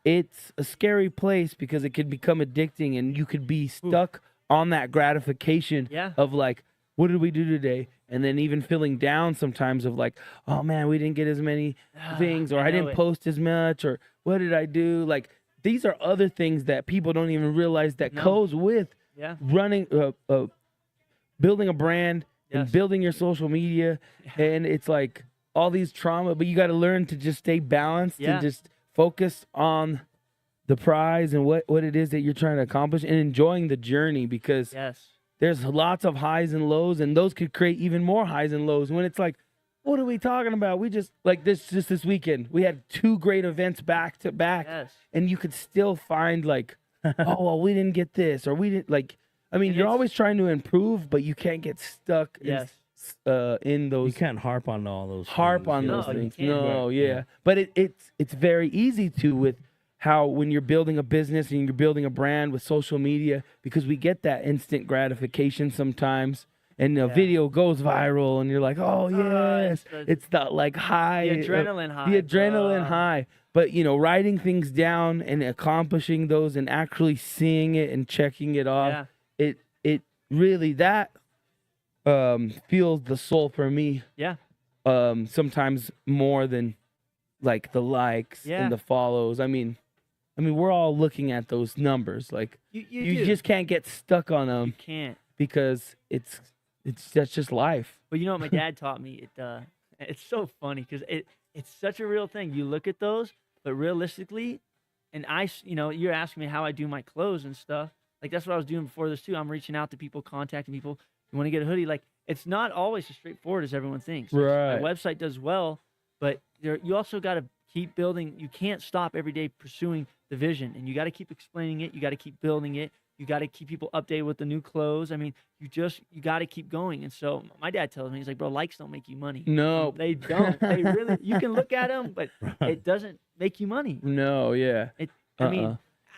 it's a scary place because it could become addicting and you could be stuck on that gratification of like, what did we do today? And then even feeling down sometimes of like, oh man, we didn't get as many things, or I didn't post as much, or what did I do? Like, these are other things that people don't even realize that goes with running, building a brand and building your social media. And it's like all these trauma, but you got to learn to just stay balanced and just focus on the prize and what it is that you're trying to accomplish and enjoying the journey, because there's lots of highs and lows, and those could create even more highs and lows when it's like, what are we talking about? We just like this weekend, we had 2 great events back to back, and you could still find like, oh, well, we didn't get this, or we didn't like, I mean, you're always trying to improve, but you can't get stuck in those. You can't harp on all those things. No, yeah. But it's very easy to with how when you're building a business and you're building a brand with social media, because we get that instant gratification sometimes, and the video goes viral and you're like, oh yes, it's the like high, the adrenaline high. The adrenaline high. But writing things down and accomplishing those and actually seeing it and checking it off, it really that fuels the soul for me. Yeah. Sometimes more than like the likes and the follows. I mean, we're all looking at those numbers. Like you just can't get stuck on them. You can't, because that's just life. But you know what my dad taught me? It's so funny because it's such a real thing. You look at those, but realistically, and you're asking me how I do my clothes and stuff. Like that's what I was doing before this too. I'm reaching out to people, contacting people. You want to get a hoodie? Like it's not always as straightforward as everyone thinks. Right. My website does well, but you also got to keep building. You can't stop every day pursuing the vision, and you got to keep explaining it. You got to keep building it. You got to keep people updated with the new clothes. I mean, you got to keep going. And so my dad tells me, he's like, bro, likes don't make you money. No, they don't. They really, you can look at them, but it doesn't make you money. No, yeah. I mean,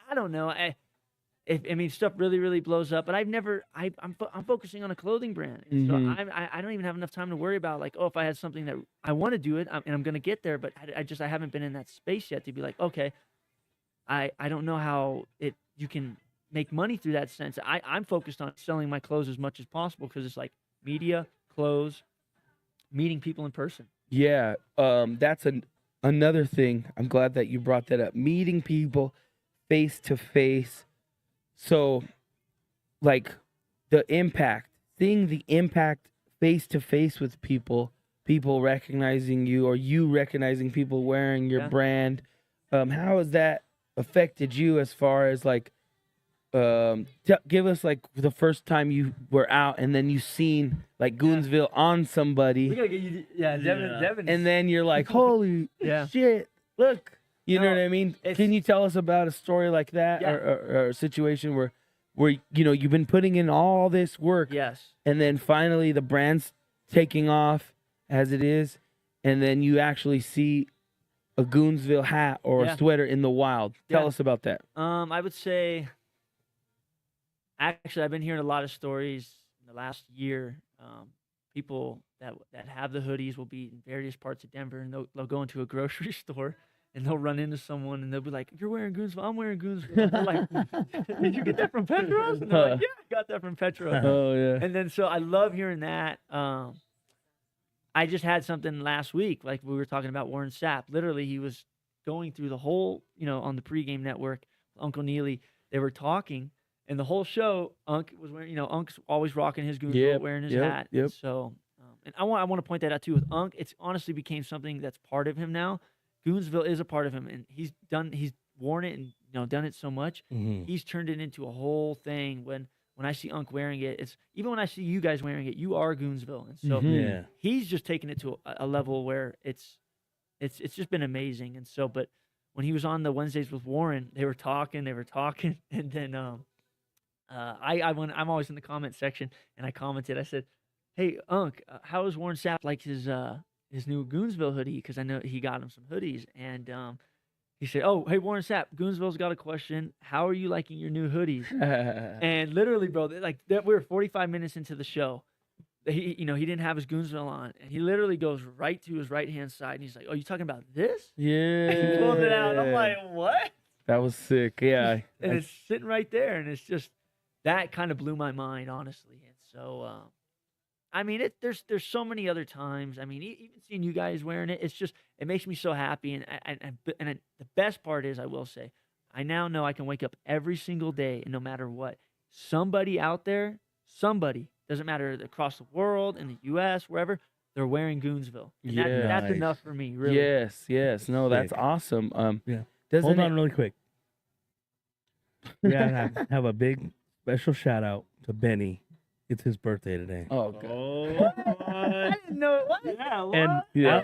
I don't know. Stuff really, really blows up, but I'm focusing on a clothing brand. And so I don't even have enough time to worry about like, oh, if I had something that I want to do it and I'm going to get there, but I haven't been in that space yet to be like, okay, I don't know how you can make money through that sense. I'm focused on selling my clothes as much as possible because it's like media, clothes, meeting people in person. Yeah, that's another thing. I'm glad that you brought that up. Meeting people face to face. So, like, seeing the impact face to face with people recognizing you, or you recognizing people wearing your brand. How has that affected you as far as like, give us like the first time you were out and then you seen like Goonsville on somebody. We gotta get you, Devin. And then you're like, holy shit, look. You know what I mean? Can you tell us about a story like that, or a situation where you've been putting in all this work, and then finally the brand's taking off as it is, and then you actually see a Goonsville hat or a sweater in the wild? Tell us about that. I would say, actually, I've been hearing a lot of stories in the last year. People that have the hoodies will be in various parts of Denver, and they'll go into a grocery store. And they'll run into someone, and they'll be like, "You're wearing Goonsville. I'm wearing Goonsville." And they're like, "Did you get that from Petros?" And they're like, "Yeah, I got that from Petros." Oh yeah. And then so I love hearing that. I just had something last week, like we were talking about Warren Sapp. Literally, he was going through the whole, on the pregame network, Uncle Neely. They were talking, and the whole show, Unc was wearing, Unc's always rocking his Goonsville, wearing his hat. Yep. So, and I want to point that out too with Unc. It's honestly became something that's part of him now. Goonsville is a part of him, and he's worn it and done it so much. He's turned it into a whole thing. When I see Unc wearing it, it's even when I see you guys wearing it, you are Goonsville, and so he's just taken it to a level where it's just been amazing. And so, but when he was on the Wednesdays with Warren, they were talking, and then I'm always in the comment section, and I commented. I said, "Hey, Unc, how is Warren Sapp like his new Goonsville hoodie? Because I know he got him some hoodies." And he said, "Oh, hey, Warren Sapp, Goonsville's got a question. How are you liking your new hoodies?" And literally, bro, we were 45 minutes into the show. He didn't have his Goonsville on, and he literally goes right to his right-hand side, and he's like, "Oh, you talking about this?" Yeah. And he pulled it out. I'm like, "What?" That was sick. Yeah. And it's sitting right there, and it's just that kind of blew my mind, honestly. And so, I mean, there's so many other times. I mean, even seeing you guys wearing it, it makes me so happy. And the best part is, I will say, I now know I can wake up every single day, and no matter what, somebody out there, doesn't matter across the world, in the U.S., wherever, they're wearing Goonsville. And that's enough for me, really. Yes. No, that's awesome. Yeah. Doesn't Hold it- on really quick. Yeah, have a big special shout out to Benny. It's his birthday today. Oh, God. I didn't know what. Yeah, what?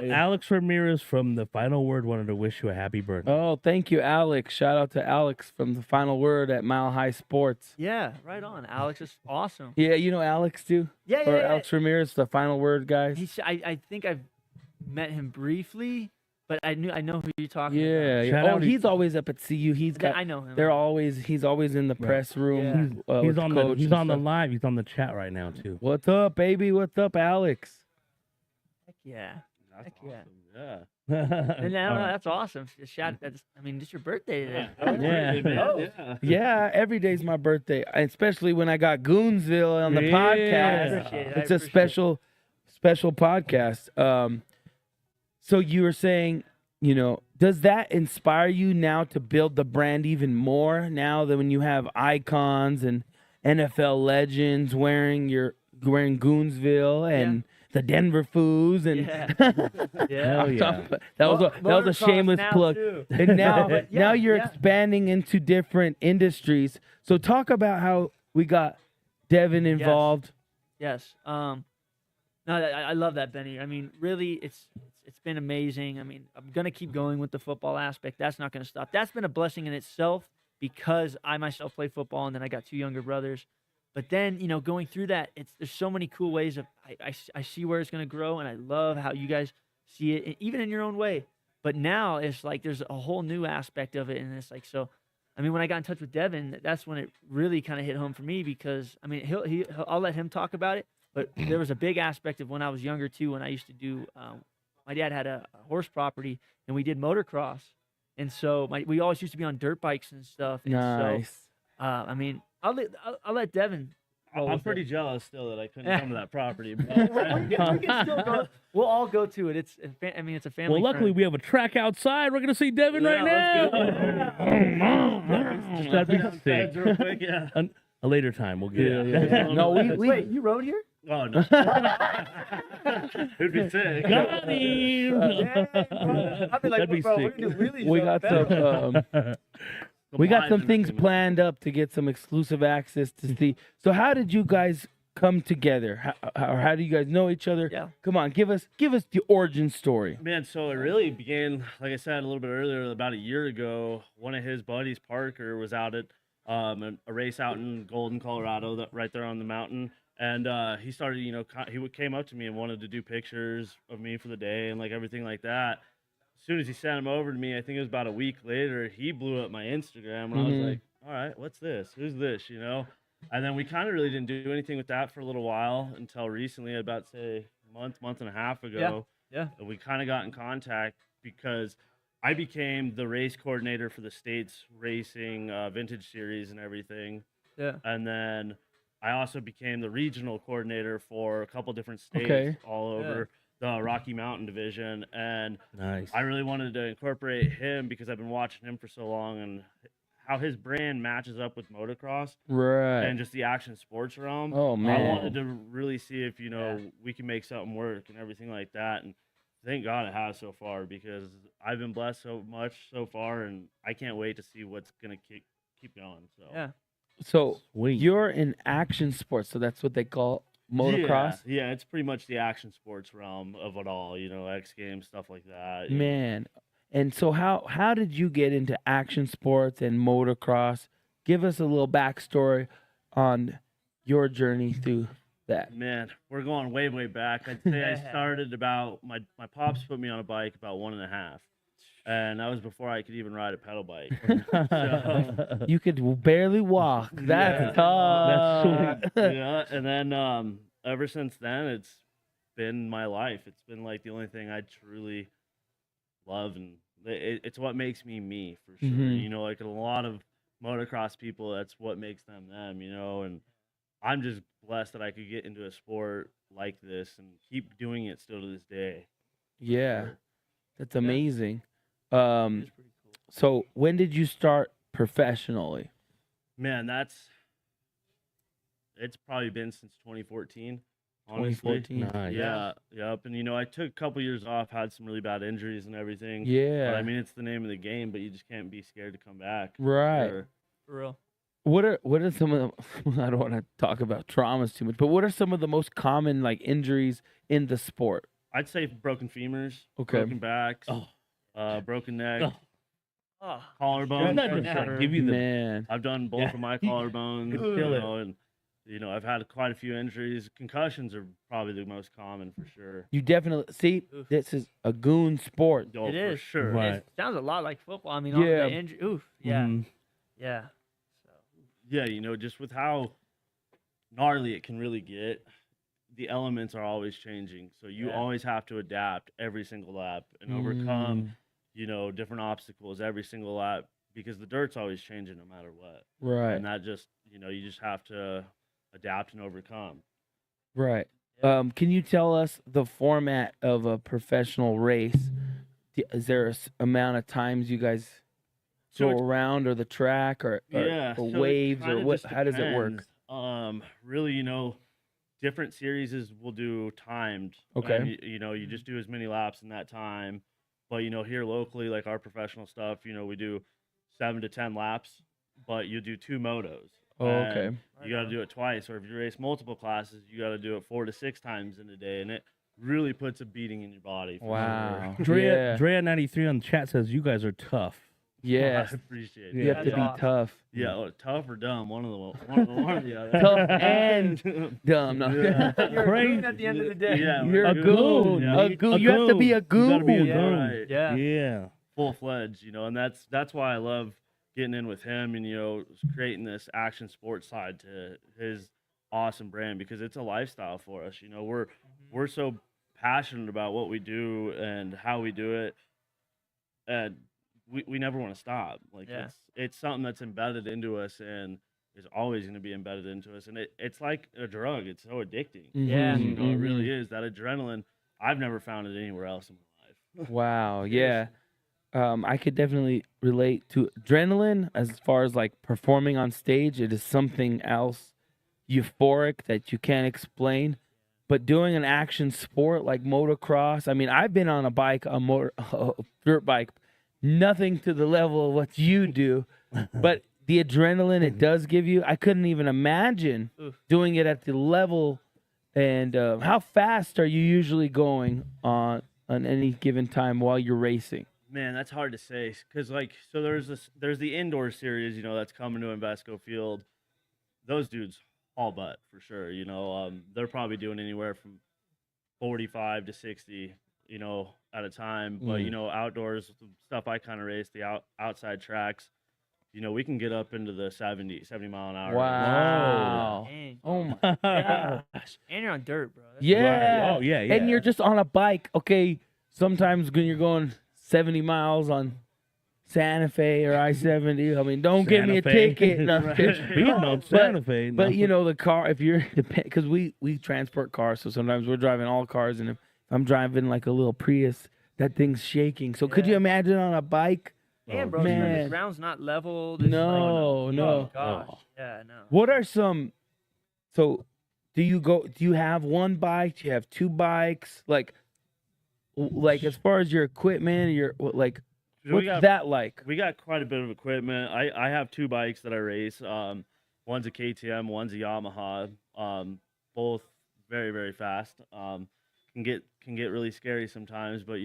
And Alex Ramirez from The Final Word wanted to wish you a happy birthday. Oh, thank you, Alex. Shout out to Alex from The Final Word at Mile High Sports. Yeah, right on. Alex is awesome. Yeah, you know Alex too? Yeah. Or Alex Ramirez, The Final Word guys? I think I've met him briefly, but I know who you're talking Yeah. about. Oh, he's always up at CU. I know him. He's always in the press room. Yeah. He's with on coach the and on the stuff. live. He's on the chat right now too. What's up, baby? What's up, Alex? Heck yeah. Heck yeah. Yeah. And All right. that's awesome. It's your birthday today. Yeah. Yeah, every day's my birthday, especially when I got Goonsville on the podcast. appreciate it. It's a special podcast. So you were saying, does that inspire you now to build the brand even more now that when you have icons and NFL legends wearing Goonsville and the Denver Foos and Yeah. that was a shameless now plug. too. And now But now you're expanding into different industries. So talk about how we got Devin involved. Yes. No, I love that, Benny. I mean, really, it's been amazing. I mean, I'm gonna keep going with the football aspect. That's not gonna stop. That's been a blessing in itself because I myself play football, and then I got two younger brothers. But then, going through that, there's so many cool ways of I see where it's gonna grow, and I love how you guys see it, even in your own way. But now it's like there's a whole new aspect of it, and it's like so. I mean, when I got in touch with Devin, that's when it really kind of hit home for me because I mean, I'll let him talk about it. But there was a big aspect of when I was younger too. When I used to do, my dad had a horse property, and we did motocross, and so we always used to be on dirt bikes and stuff. And Nice. So, I mean, I'll let Devin. I'm pretty jealous still that I couldn't come to that property. we can still go. We'll all go to it. It's a family. Well, luckily friend. we have a track outside. We're gonna see Devin right now. That'd be sick. Real quick, yeah. A later time, we'll get it. No, Wait, you rode here? Oh no. It'd be sick. Got him. I'd be like, That'd be bro, sick. we're gonna do wheelies We up got there. some. We got some things planned up to get some exclusive access to see. So how did you guys come together? How do you guys know each other? Yeah. Come on, give us the origin story. Man, so it really began, like I said a little bit earlier, about a year ago. One of his buddies, Parker, was out at a race out in Golden, Colorado, right there on the mountain. And he started, he came up to me and wanted to do pictures of me for the day and like everything like that. As soon as he sent them over to me, I think it was about a week later, he blew up my Instagram. And I was like, all right, what's this? Who's this, And then we kind of really didn't do anything with that for a little while until recently, about, say, month and a half ago. Yeah. And we kind of got in contact because I became the race coordinator for the state's racing vintage series and everything. Yeah. And then I also became the regional coordinator for a couple different states all over the Rocky Mountain division. And Nice. I really wanted to incorporate him because I've been watching him for so long and how his brand matches up with motocross Right. and just the action sports realm. Oh, man. I wanted to really see if, we can make something work and everything like that. And thank God it has so far because I've been blessed so much so far and I can't wait to see what's going to keep going. So Yeah. So Sweet. you're in action sports, so that's what they call motocross. Yeah, it's pretty much the action sports realm of it all, X Games, stuff like that. Man. And so how did you get into action sports and motocross? Give us a little backstory. on your journey through that? Man, we're going way, way back. I'd say I started about my pops put me on a bike about 1.5, and that was before I could even ride a pedal bike. So, You could barely walk. That's tough. yeah, and then ever since then, it's been my life. It's been like the only thing I truly love, and it's what makes me me for sure. Mhm. You know, like a lot of motocross people, that's what makes them them. You know, and I'm just blessed that I could get into a sport like this and keep doing it still to this day. Yeah, Sure. that's amazing. So when did you start professionally? Man, it's probably been since 2014. Honestly. 2014. Nice. Yeah, yep. And I took a couple years off, had some really bad injuries and everything. Yeah. But I mean, it's the name of the game, but you just can't be scared to come back. Right. Sure. For real. What are some of the, I don't want to talk about traumas too much, but what are some of the most common like injuries in the sport? I'd say broken femurs, Okay. broken backs, broken neck, Oh, collarbone. Not for just sure. give you the Man. I've done both of my collarbones, Feel it. and I've had quite a few injuries. Concussions are probably the most common for sure. You definitely see this is a goon sport. Oh, it for is. sure. Right. It sounds a lot like football. I mean, all Yeah. the injury. Oof. Yeah. Mhm. Yeah. Yeah, just with how gnarly it can really get, the elements are always changing. So you Yeah. always have to adapt every single lap and Mm. overcome, different obstacles every single lap because the dirt's always changing no matter what. Right. And that just, you just have to adapt and overcome. Right. Can you tell us the format of a professional race? Is there a amount of times you guys So go it's- around or the track or Yeah, so it waves or kinda what? just How does it work? depends. Really, different series will do timed. Okay. And, you just do as many laps in that time. But here locally, like our professional stuff, we do 7 to 10 laps, but you do 2 motos. Oh, okay. And you got to do it twice, or if you race multiple classes, you got to do it 4 to 6 times in a day, and it really puts a beating in your body. For Wow. sure. Drea, Yeah. Drea93 on the chat says you guys are tough. Yes. I appreciate You it. have to be tough. Yeah, tough or dumb, one or the other. Tough and dumb. No. You're a Crazy. goon at the end of the day. Yeah, You're A goon. Yeah. A goon. You have to be a goon. You gotta be a Yeah. goon. Right. Yeah. Yeah. Full fledged, and that's why I love getting in with him and creating this action sports side to his awesome brand because it's a lifestyle for us. We're so passionate about what we do and how we do it, and we never want to stop. Like Yeah. it's something that's embedded into us and is always going to be embedded into us, and it's like a drug. It's so addicting. Yeah. Mhm, It really mhm. is. That adrenaline, I've never found it anywhere else in my life. Wow. Yeah. I could definitely relate to adrenaline as far as like performing on stage. It is something else euphoric that you can't explain. But doing an action sport like motocross, I mean, I've been on a bike, a dirt bike, nothing to the level of what you do, but the adrenaline it does give you, I couldn't even imagine doing it at the level. And how fast are you usually going on any given time while you're racing? Man, that's hard to say because so there's the indoor series, that's coming to Invesco Field. Those dudes all butt for sure. They're probably doing anywhere from 45 to 60, at a time. But outdoors the stuff I kind of race, the outside tracks, we can get up into the 70 mile an hour. Wow. Dang. Oh my gosh. And you're on dirt, bro. That's Yeah. Right. Oh, yeah, And yeah. you're just on a bike. Okay, sometimes when you're going 70 miles on Santa Fe or I-70, I mean, don't give me a Santa Fe. ticket. No. Speeding on Santa Fe. But no. the car, if you're, because we transport cars, so sometimes we're driving all cars, and if I'm driving like a little Prius, that thing's shaking. So could you imagine on a bike? Damn, bro. man. The ground's not leveled. It's No, like, no. Oh, gosh. Yeah, no. What are some? So, do you have one bike? Do you have 2 bikes? Like as far as your equipment, So what's that like? We got quite a bit of equipment. I have 2 bikes that I race. One's a KTM, one's a Yamaha. Both very, very fast. Can get really scary sometimes, but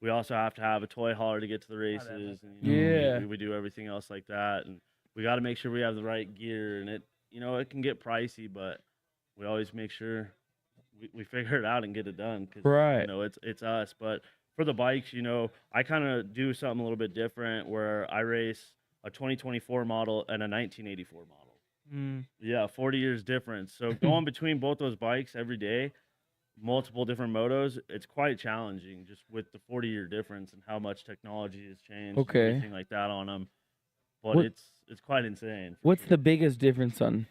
we also have to have a toy hauler to get to the races, and Yeah. we do everything else like that, and we got to make sure we have the right gear, and it can get pricey, but we always make sure we figure it out and get it done because Right. it's us. But for the bikes, I kind of do something a little bit different where I race a 2024 model and a 1984 model. Yeah, 40 years difference. So going between both those bikes every day, multiple different motos, it's quite challenging just with the 40-year difference and how much technology has changed and Okay. everything like that on them. But What- it's quite insane. for What's sure. the biggest difference on?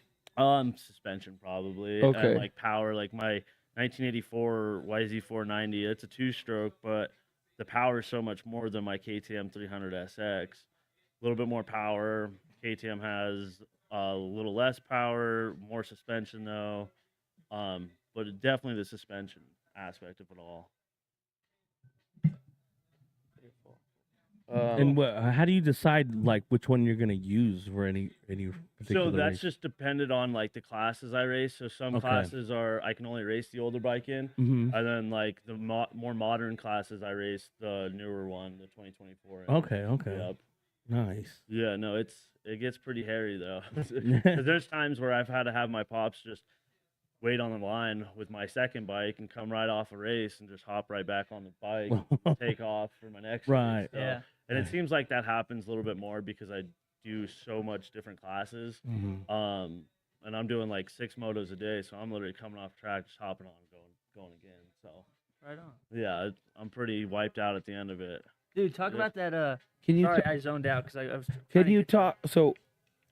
Suspension probably. Okay. And like power, like my 1984 YZ490, it's a two-stroke, but the power is so much more than my KTM 300 SX. A little bit more power. KTM has a little less power, more suspension though. But definitely the suspension aspect of it all. And how do you decide like which one you're gonna use for any particular So that's race? just dependent on like the classes I race. So some Okay. classes I can only race the older bike in, Mhm. and then like the more modern classes I race the newer one, the 2024. in. Okay. Yep. Nice. Yeah, no, it gets pretty hairy though. 'Cause there's times where I've had to have my pops just wait on the line with my second bike and come right off a race and just hop right back on the bike and take off for my next Right. race. So, Yeah. and it seems like that happens a little bit more because I do so much different classes. Mhm. And I'm doing like 6 motos a day, so I'm literally coming off track, just hopping on and going again. So Right on. yeah, I'm pretty wiped out at the end of it. Dude, talk about that. Can you Sorry, ta- I zoned out because I was. trying Can to you get- talk? So,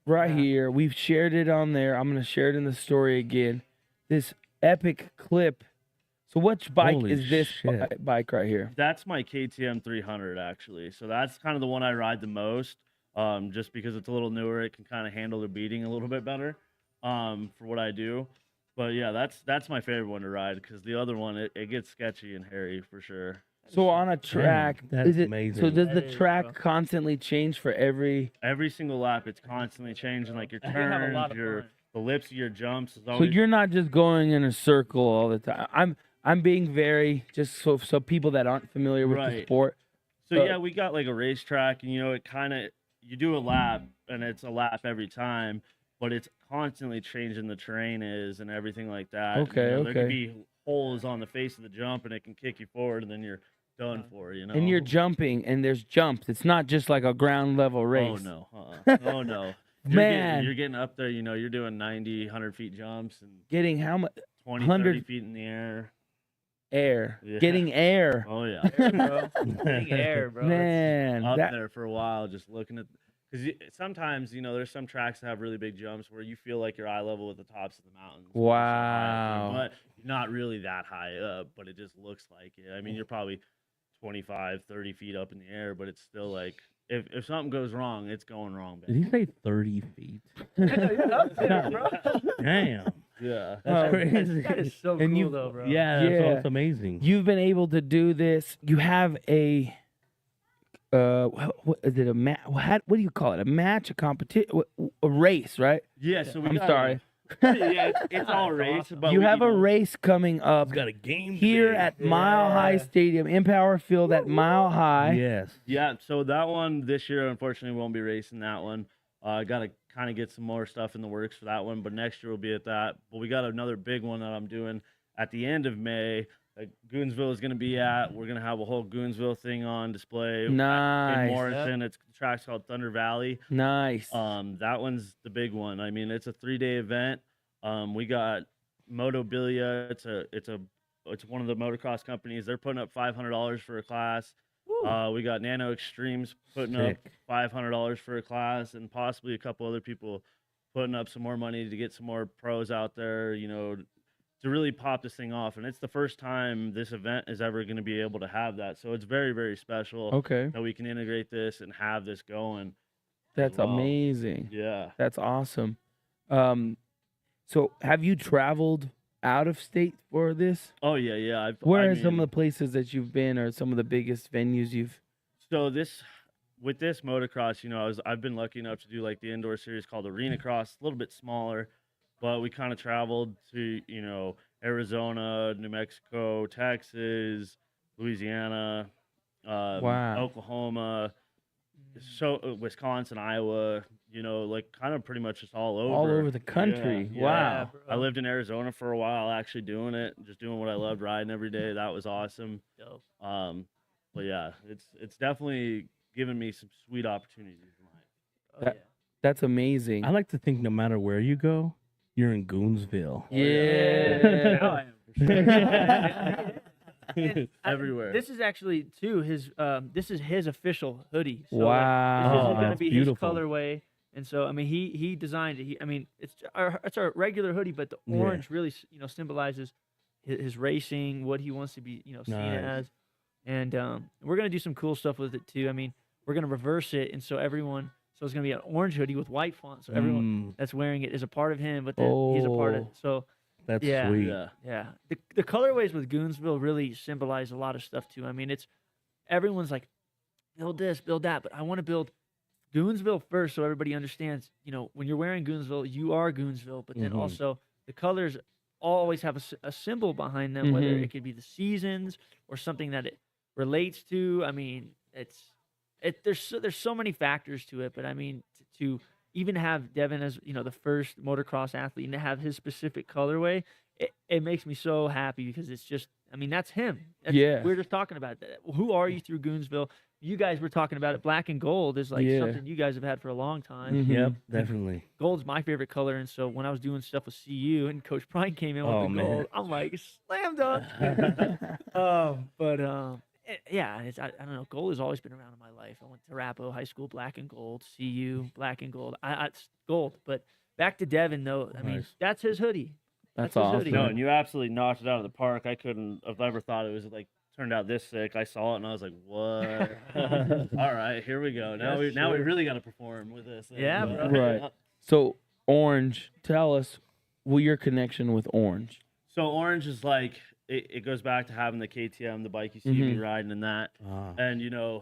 right Yeah. here, we've shared it on there. I'm gonna share it in the story again. This epic clip. So, which bike Holy is this shit. bike right here? That's my KTM 300 actually. So that's kind of the one I ride the most, just because it's a little newer. It can kind of handle the beating a little bit better, for what I do. But yeah, that's my favorite one to ride because the other one it gets sketchy and hairy for sure. So on a track, that's is it? So amazing. does the That is, track bro. constantly change for every? Every single lap, it's constantly changing. Like your You have a lot turns, of your fun. the lips of your jumps is So always. you're not just going in a circle all the time. I'm being very just so people that aren't familiar with the Right. sport. So yeah, we got like a racetrack, and it kind of you do a lap, and it's a lap every time, but it's constantly changing the terrain is and everything like that. And, Okay, There okay. could be holes on the face of the jump, and it can kick you forward, and then you're done for. And you're jumping, and there's jumps. It's not just like a ground level race. Oh no, oh no. Man. You're getting up there. You're doing 90, 100 feet jumps and Getting how much 20, 100 30 feet in the air. air? Yeah. Getting air. Oh yeah. Air, bro. Big air, bro. Man, Up that there for a while, just looking at, because sometimes there's some tracks that have really big jumps where you feel like you're eye level with the tops of the mountains. You're so high up there, Wow. but you're not really that high up, but it just looks like it. I mean, you're probably 25, 30 feet up in the air, but it's still like if something goes wrong, it's going wrong. Did he say 30 feet? Damn. Yeah. That's crazy. That is so And cool, you- though, bro. Yeah, that's Yeah. it's amazing. You've been able to do this. You have a what is it? A match? What do you call it? A match? A competition? A race, right? Yeah. So we I'm got sorry. yeah, it's all race, but You we, have a race coming up He's got a game here today. at Mile High Stadium, Empower Field at Mile High. Yes. Yeah, so that one this year, unfortunately, won't be racing that one. I got to kind of get some more stuff in the works for that one, but next year we'll be at that. But we got another big one that I'm doing at the end of May. That Goonsville is going to be at. We're going to have a whole Goonsville thing on display. In Nice. Morrison. It's the track's called Thunder Valley. Nice. That one's the big one. I mean, it's a 3-day event. We got Motobilia. It's one of the motocross companies. They're putting up $500 for a class. We got Nano Extremes putting Sick. up $500 for a class, and possibly a couple other people putting up some more money to get some more pros out there, to really pop this thing off. And it's the first time this event is ever going to be able to have that. So it's very, very special Okay. that we can integrate this and have this going. That's well. amazing. Yeah. That's awesome. So have you traveled out of state for this? Oh, yeah. Where are some of the places that you've been, or some of the biggest venues you've? So with this motocross, I've been lucky enough to do like the indoor series called Arena Cross, a little bit smaller, but we kind of traveled to, Arizona, New Mexico, Texas, Louisiana, Wow. Oklahoma, so Wisconsin, Iowa, you know, like kind of pretty much just all over. All over the country. Yeah, Wow. I lived in Arizona for a while, actually doing it, just doing what I loved, riding every day. That was awesome. Dope. But yeah, it's definitely given me some sweet opportunities in life. Oh, That- That's amazing. I like to think no matter where you go, you're in Goonsville. Yeah. Now I am for sure. Everywhere. This is actually too his. This is his official hoodie. So, Wow. Like, this is going to That's be beautiful. his colorway, and so I mean he designed it. I mean it's our regular hoodie, but the orange really symbolizes his racing, what he wants to be seen Nice. as, and we're going to do some cool stuff with it too. I mean we're going to reverse it, and so everyone. So it's going to be an orange hoodie with white font. So everyone that's wearing it is a part of him, but then he's a part of. So That's yeah, sweet. yeah. The colorways with Goonsville really symbolize a lot of stuff too. I mean, it's everyone's like, build this, build that, but I want to build Goonsville first, so everybody understands. When you're wearing Goonsville, you are Goonsville, but then also the colors always have a symbol behind them, whether it could be the seasons or something that it relates to. I mean, there's so many factors to it, but I mean to even have Devin as the first motocross athlete and to have his specific colorway, it makes me so happy because it's just that's him. Yeah. We're just talking about that. Who are you through Goonsville? You guys were talking about it. Black and gold is like something you guys have had for a long time. Yep, definitely. Gold's my favorite color, and so when I was doing stuff with CU and Coach Brian came in with the gold, I'm like slam dunk. Yeah, I don't know. Gold has always been around in my life. I went to Rapo High School, black and gold. CU, black and gold. It's gold. But back to Devin, though. I mean, that's his hoodie. That's his awesome. hoodie. No, and you absolutely knocked it out of the park. I couldn't have ever thought it was like turned out this sick. I saw it and I was like, what? All right, here we go. Now we really got to perform with this. Yeah, bro. Right. So orange, tell us your connection with orange. So orange is like it goes back to having the KTM, the bike you see me riding in that, and the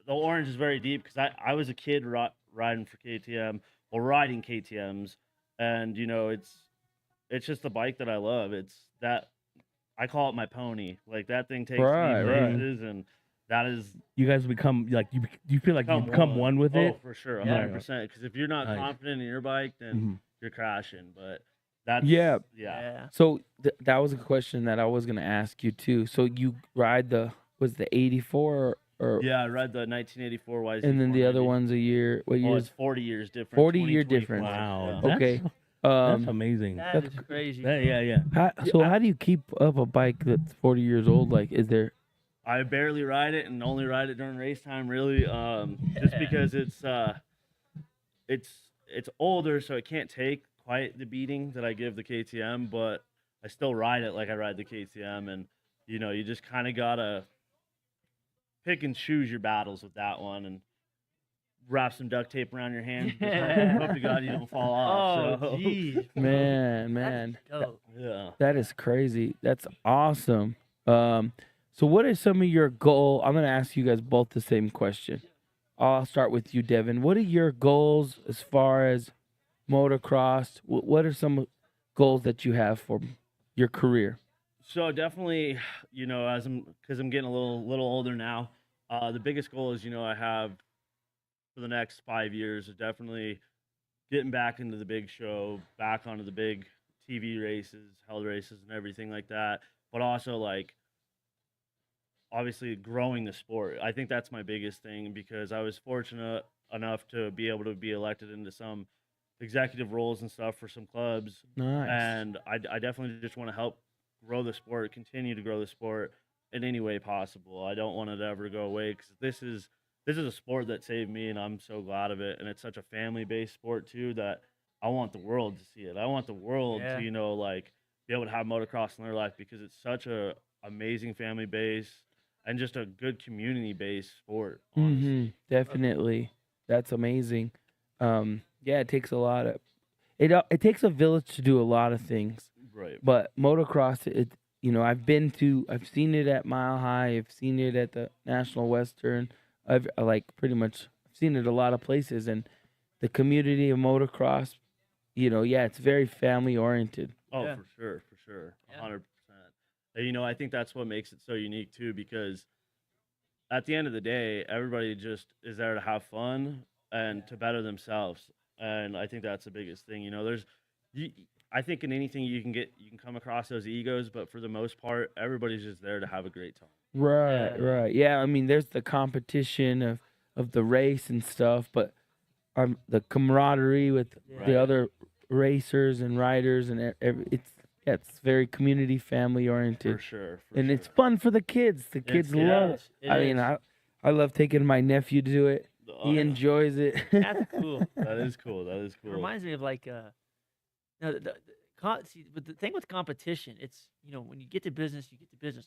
orange is very deep because I was a kid riding for KTM or riding KTM's, and it's just the bike that I love. It's that I call it my pony. Like that thing takes me places, and that is You guys become like you feel like you become one with it. Oh, for sure, 100%. Because if you're not confident in your bike, then you're crashing. But that's Yeah. So So that was a question that I was gonna ask you too. So you ride the 84 or yeah, I read the 1984 YZ. and then the other one's a year. What year? Oh, is it's 40 years different. 40-year 2024. difference. Wow. Yeah. Okay. That's amazing. That is crazy. Yeah. How do you keep up a bike that's 40 years old? Like, is there? I barely ride it and only ride it during race time, really. Just because it's older, so it can't take quite the beating that I give the KTM, but I still ride it like I ride the KTM, and you just kind of gotta pick and choose your battles with that one, and wrap some duct tape around your hands. Hope to God you don't fall off. Oh, so. geez. Man. Dope. Yeah. That is crazy. That's awesome. So what are some of your goals? I'm going to ask you guys both the same question. I'll start with you, Devin. What are your goals as far as motocross? What are some goals that you have for your career? So definitely, because I'm getting a little older now, the biggest goal is, I have for the next 5 years is definitely getting back into the big show, back onto the big TV races, hell races, and everything like that. But also, like, obviously growing the sport. I think that's my biggest thing because I was fortunate enough to be able to be elected into some executive roles and stuff for some clubs. Nice. And I definitely just want to help grow the sport, continue to grow the sport in any way possible. I don't want it to ever go away because this is a sport that saved me, and I'm so glad of it. And it's such a family-based sport too that I want the world to see it. I want the world to, be able to have motocross in their life because it's such a amazing family base and just a good community-based sport. Honestly. Definitely. That's amazing. Yeah, it takes a lot of it takes a village to do a lot of things. Right. But motocross, I've seen it at Mile High, I've seen it at the National Western. I've seen it a lot of places, and the community of motocross, it's very family oriented. Oh, for sure. 100%. And, I think that's what makes it so unique too, because at the end of the day, everybody just is there to have fun and to better themselves. And I think that's the biggest thing. You know, I think in anything you can come across those egos, but for the most part, everybody's just there to have a great time. Right, right. Yeah, I mean, there's the competition of the race and stuff, but the camaraderie with the other racers and riders and it's very community family oriented. For sure. And it's fun for the kids. The kids love it. I mean, I love taking my nephew to do it. He enjoys it. That's cool. That is cool. That is cool. It reminds me of like but the thing with competition, it's when you get to business,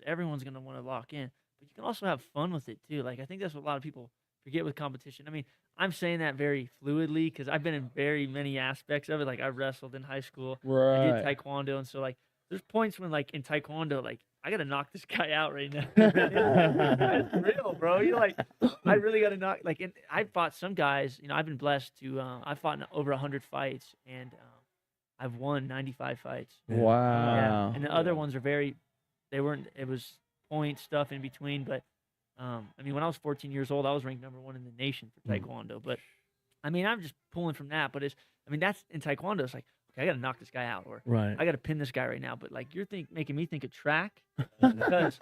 everyone's gonna want to lock in, but you can also have fun with it too. Like I think that's what a lot of people forget with competition. I mean, I'm saying that very fluidly because I've been in very many aspects of it. Like I wrestled in high school, I did taekwondo, and so like there's points when like in taekwondo, like I gotta knock this guy out right now. It's real, bro. You're like, I really gotta knock. Like, and I fought some guys. I've been blessed to. I fought in over 100 fights, and I've won 95 fights. Wow. Yeah. And the other ones are they weren't. It was point stuff in between, but I mean, when I was 14 years old, I was ranked #1 in the nation for taekwondo. But I mean, I'm just pulling from that. But that's in taekwondo. It's like, okay, I got to knock this guy out, or I got to pin this guy right now. But like, you're making me think of track, because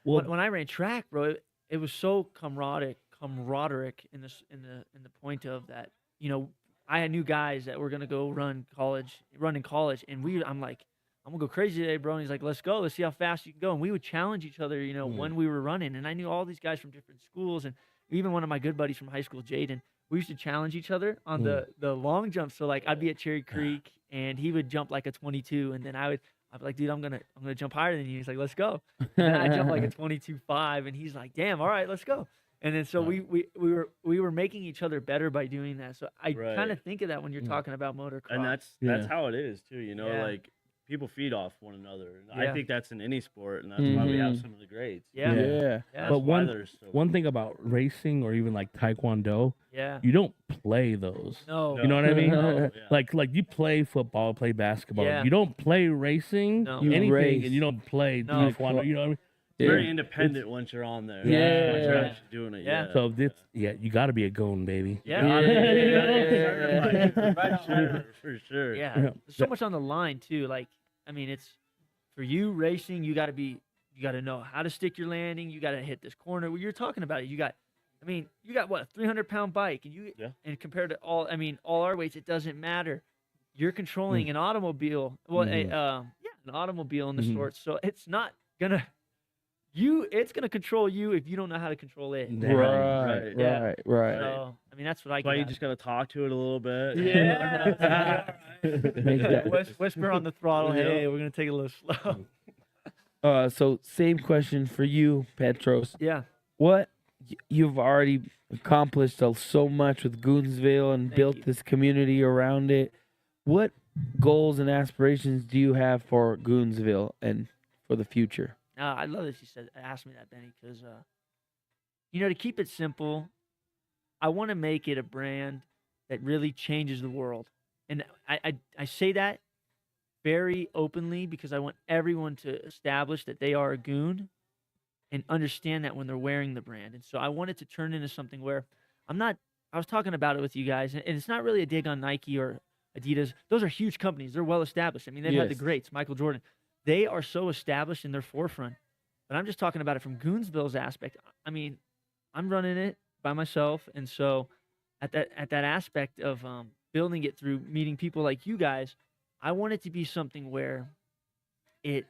when I ran track, bro, it was so camaraderie in the point of that. I had new guys that were gonna go run in college, and I'm like, I'm gonna go crazy today, bro. And he's like, let's go. Let's see how fast you can go. And we would challenge each other, when we were running. And I knew all these guys from different schools, and even one of my good buddies from high school, Jaden. We used to challenge each other on the long jump. So like, I'd be at Cherry Creek, and he would jump like a 22, and then I'd be like, dude, I'm gonna jump higher than you. He's like, let's go. And I jump like a 22.5, and he's like, damn, all right, let's go. And then so we were making each other better by doing that. So I kind of think of that when you're talking about motocross. And that's how it is too. Like people feed off one another. And I think that's in any sport, and that's why we have some of the greats. Yeah. But one thing about racing or even like taekwondo, you don't play those. No. You know what I mean? No. Like you play football, play basketball. You don't play racing, anything, and you don't play taekwondo. You know what I mean? It's very independent once you're on there. Yeah. Once you're actually doing it. Yeah. So you got to be a goon, baby. Yeah. For sure. Yeah. There's so much on the line too. Like, I mean, it's for you racing. You got to know how to stick your landing. You got to hit this corner. When you're talking about it, you got what, a 300-pound bike, and compared to all our weights, it doesn't matter. You're controlling an automobile. Well, an automobile in the shorts. So it's not gonna. It's gonna control you if you don't know how to control it. Right. So I mean, that's what I. But you just gotta talk to it a little bit. Whisper on the throttle. Hey, we're gonna take it a little slow. So same question for you, Petros. Yeah. What you've already accomplished so much with Goonsville and built this community around it. What goals and aspirations do you have for Goonsville and for the future? I love that you asked me that, Benny, because to keep it simple, I want to make it a brand that really changes the world, and I say that very openly because I want everyone to establish that they are a goon and understand that when they're wearing the brand. And so I want it to turn into something where I was talking about it with you guys, and it's not really a dig on Nike or Adidas. Those are huge companies. They're well established. I mean, they've had the greats, Michael Jordan. They are so established in their forefront. But I'm just talking about it from Goonsville's aspect. I mean, I'm running it by myself. And so at that aspect of building it through meeting people like you guys, I want it to be something where it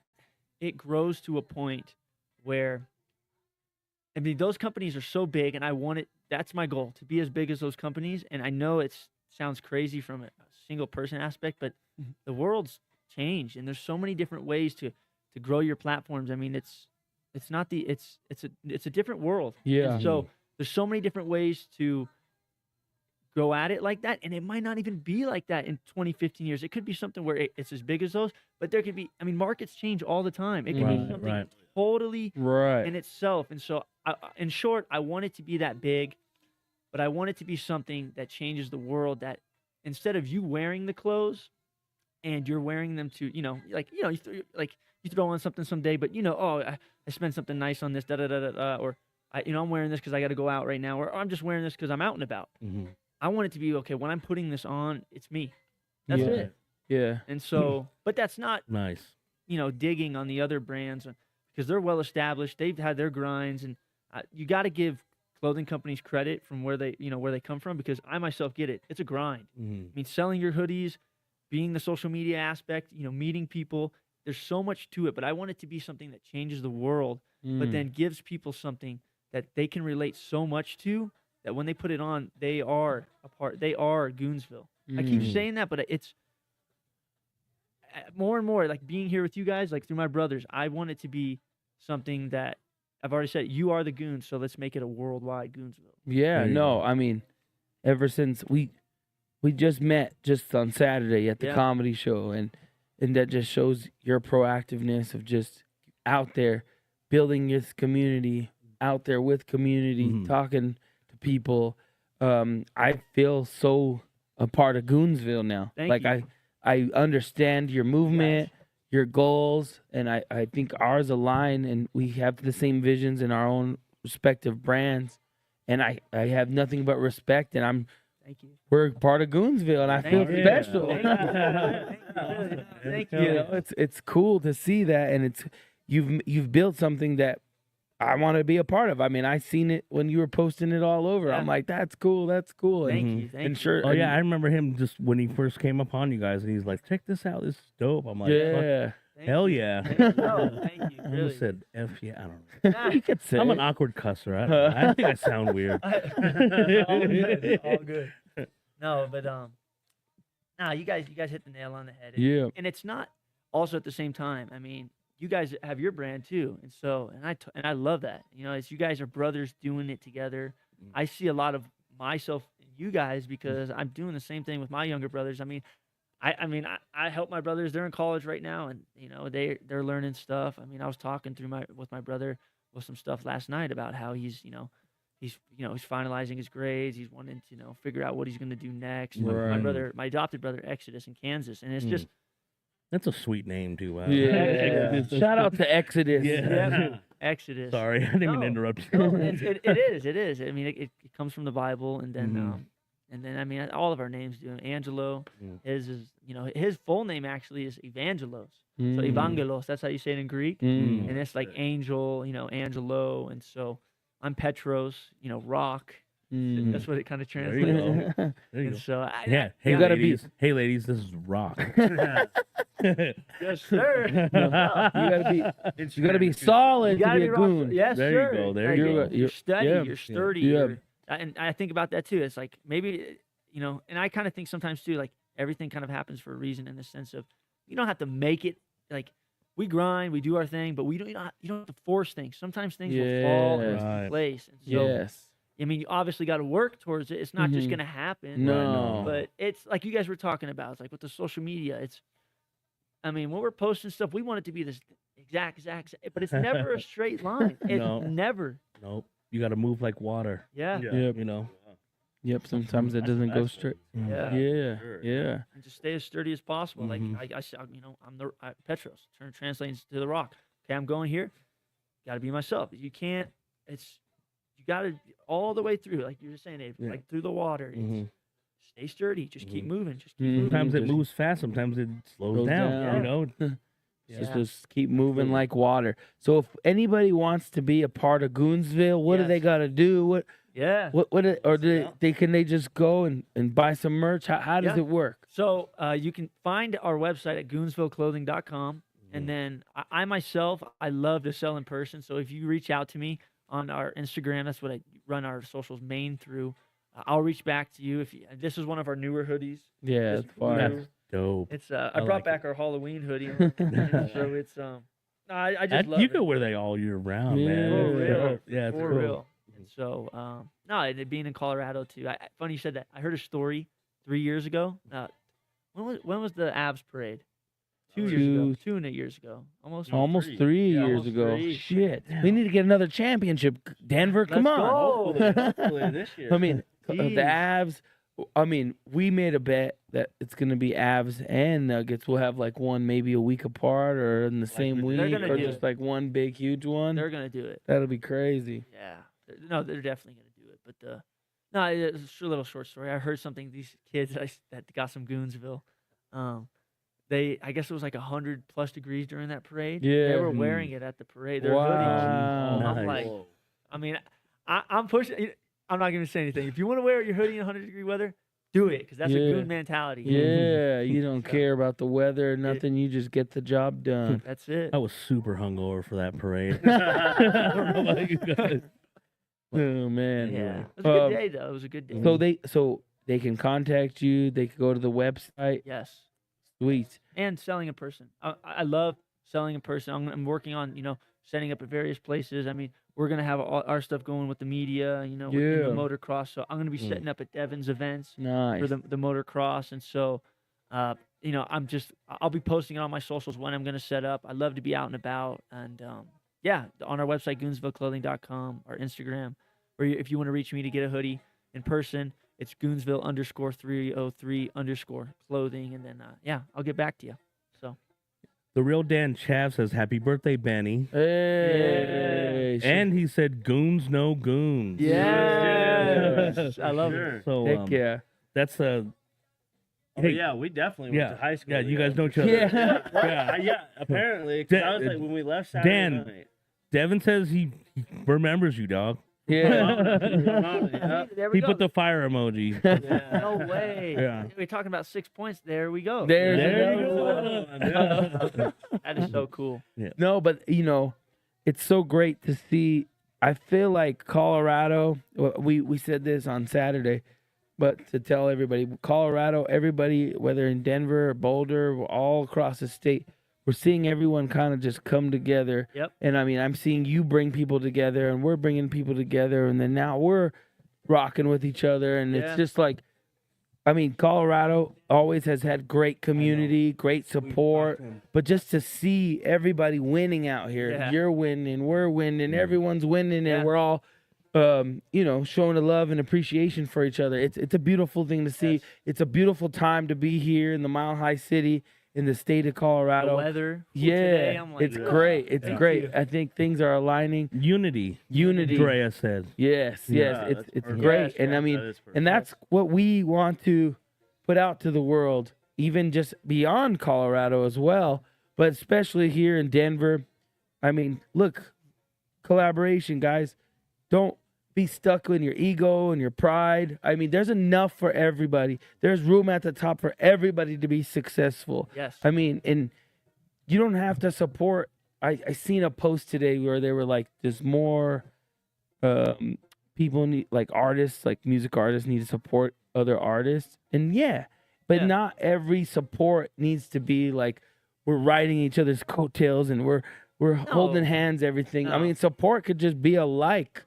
grows to a point where, I mean, those companies are so big, and I want it. That's my goal, to be as big as those companies. And I know it sounds crazy from a single person aspect, but the world's changed, and there's so many different ways to grow your platforms. I mean, it's a different world. Yeah. And so there's so many different ways to go at it like that, and it might not even be like that in 20, 15 years. It could be something where it's as big as those, but there could be. I mean, markets change all the time. It could be something totally in itself. And so, in short, I want it to be that big, but I want it to be something that changes the world. That instead of you wearing the clothes and you're wearing them to, you throw on something someday, but I spent something nice on this, or I'm wearing this because I got to go out right now, or I'm just wearing this because I'm out and about. I want it to be okay when I'm putting this on. It's me. That's Yeah. it. Yeah. And so, but that's not Nice. digging on the other brands because they're well established. They've had their grinds, and you got to give clothing companies credit from where they come from, because I myself get it. It's a grind. I mean, selling your hoodies, being the social media aspect, meeting people. There's so much to it, but I want it to be something that changes the world, but then gives people something that they can relate so much to that when they put it on, they are a part. They are Goonsville. I keep saying that, but it's more and more like being here with you guys, like through my brothers. I want it to be something that I've already said. You are the Goons, so let's make it a worldwide Goonsville. Yeah, no, I mean, ever since we just met just on Saturday at the comedy show, and that just shows your proactiveness of just out there building this community, out there with community, talking to people. I feel so a part of Goonsville now. Thank you. I understand your movement, your goals, and I think ours align, and we have the same visions in our own respective brands. And I have nothing but respect, and Thank you. we're part of Goonsville, and I feel special. Thank you. You know, it's cool to see that, and you've built something that I want to be a part of. I mean, I seen it when you were posting it all over. I'm like, that's cool. Thank you. And sure. Oh yeah, I remember him just when he first came upon you guys, and he's like, "Check this out. This is dope." I'm like, Yeah. hell yeah. Thank you. I Really. almost said F yeah. I don't know. You could say I'm an it. awkward cusser. I don't know. I think I sound weird. All good. No, but you guys hit the nail on the head. Yeah. And it's not also at the same time. I mean, you guys have your brand too, and so I love that. As you guys are brothers doing it together. I see a lot of myself in you guys because I'm doing the same thing with my younger brothers. I mean, I help my brothers. They're in college right now, and they're learning stuff. I mean, I was talking with my brother with some stuff last night about how he's finalizing his grades. He's wanting to figure out what he's going to do next. Right. My adopted brother, Exodus in Kansas, and it's just That's a sweet name too. Wow. Yeah. Shout out to Exodus. Yeah. Exodus. Sorry, I didn't mean to interrupt you. No, it is. I mean, it comes from the Bible, and then I mean, all of our names do. Angelo, his is his full name actually is Evangelos. So Evangelos, that's how you say it in Greek, and it's like angel, Angelo, and so I'm Petros, rock. That's what it kind of translates. There you go. There you go. So Hey, you gotta ladies. Hey, ladies, this is rock. Yes, sir. You gotta be solid to be a goon. Yes, There sir. you go. There Like, you go. You're steady. Yeah. You're sturdy. Yeah. And I think about that too. It's like maybe and I kind of think sometimes too, like everything kind of happens for a reason in the sense of you don't have to make it. Like we grind, we do our thing, but you don't have to force things. Sometimes things will fall into place. And so, Yes. I mean, you obviously got to work towards it. It's not just going to happen. No. But it's like you guys were talking about. It's like with the social media. I mean, when we're posting stuff, we want it to be this exact, but it's never a straight line. It's never. Nope. You got to move like water. Yeah. Yep. You know. Yep. Sometimes it doesn't go straight. Yeah. Yeah. Sure. Yeah. And just stay as sturdy as possible. Like I I'm the Petros. Translating to the rock. Okay, I'm going here. Got to be myself. You can't. You got to all the way through, like you were saying, Abe, like through the water. Stay sturdy. Just keep moving. Just keep moving. Sometimes it moves fast. Sometimes it slows down. You know. Just keep moving like water. So if anybody wants to be a part of Goonsville, what do they got to do? Can they just go and buy some merch? How does it work? So you can find our website at goonsvilleclothing.com. And then I myself, I love to sell in person. So if you reach out to me on our Instagram, that's what I run our socials main through. I'll reach back to you. This is one of our newer hoodies. Yeah, it's fun. That's dope. It's I brought back our Halloween hoodie. So it's I just love you it. can wear that all year round, man. For real. Yeah, it's For cool. real. And so and being in Colorado too. Funny you said that. I heard a story 3 years ago. When was the Abs parade? 2 years ago. 2 years ago. Almost 3 years ago. 3. Shit. We need to get another championship. Denver, come on. Hopefully this year. I mean, the Avs. I mean, we made a bet that it's going to be Avs and Nuggets. We'll have like one maybe a week apart or in the same week or just like one big, huge one. They're going to do it. That'll be crazy. Yeah. No, they're definitely going to do it. But No, it's a little short story. I heard something. These kids that got some Goonsville, I guess it was like 100+ degrees during that parade. Yeah. They were wearing it at the parade. Their Wow. hoodies. I'm Nice. like, I mean, I'm pushing. I'm not going to say anything. If you want to wear your hoodie in 100-degree weather, do it, because that's a goon mentality. Yeah, you don't care about the weather or nothing. You just get the job done. That's it. I was super hungover for that parade. I don't know about you guys. Oh man. Yeah. It was a good day, though. It was a good day. So they can contact you. They can go to the website. Yes. Sweet. And selling in person. I love selling in person. I'm working on, setting up at various places. I mean, we're going to have all our stuff going with the media, with the motocross. So I'm going to be setting up at Devin's events for the motocross. And so, I'll be posting it on my socials when I'm going to set up. I love to be out and about. And, on our website, goonsvilleclothing.com, our Instagram, or if you want to reach me to get a hoodie in person, it's Goonsville_303_clothing. And then, I'll get back to you. So. The real Dan Chav says, "Happy birthday, Benny." Hey. And he said, "Goons, no goons." Yes. I love it. So, Heck yeah. That's a. Oh, yeah, we definitely went to high school. Yeah, you guys know each other. Yeah, apparently. 'Cause I was like, when we left Saturday night. Devin says he remembers you, dog. Yeah. There we He go. put the fire emoji. No way. Yeah. We're talking about 6 points. There we go. There you go. That is so cool. Yeah. No, but it's so great to see. I feel like Colorado. We said this on Saturday, but to tell everybody, Colorado, everybody, whether in Denver or Boulder, all across the state, we're seeing everyone kind of just come together. Yep. And I mean, I'm seeing you bring people together, and we're bringing people together, and then now we're rocking with each other, and it's just like, I mean, Colorado always has had great community, great support, but just to see everybody winning out here, you're winning, we're winning, everyone's winning, and we're all, showing the love and appreciation for each other. It's a beautiful thing to see. Yes. It's a beautiful time to be here in the Mile High City in the state of Colorado. The weather. Yeah, Today, I'm like, it's great. It's great. I think things are aligning. Unity. Drea says. Yes, Yeah, it's perfect. great. Yes, And I that mean, is perfect. and that's what we want to put out to the world, even just beyond Colorado as well, but especially here in Denver. I mean, look, collaboration, guys. Don't be stuck in your ego and your pride. I mean, there's enough for everybody. There's room at the top for everybody to be successful. Yes. I mean, and you don't have to support. I seen a post today where they were like, there's more people need, like artists, like music artists need to support other artists. And but not every support needs to be like we're riding each other's coattails and we're holding hands, everything. I mean, support could just be a like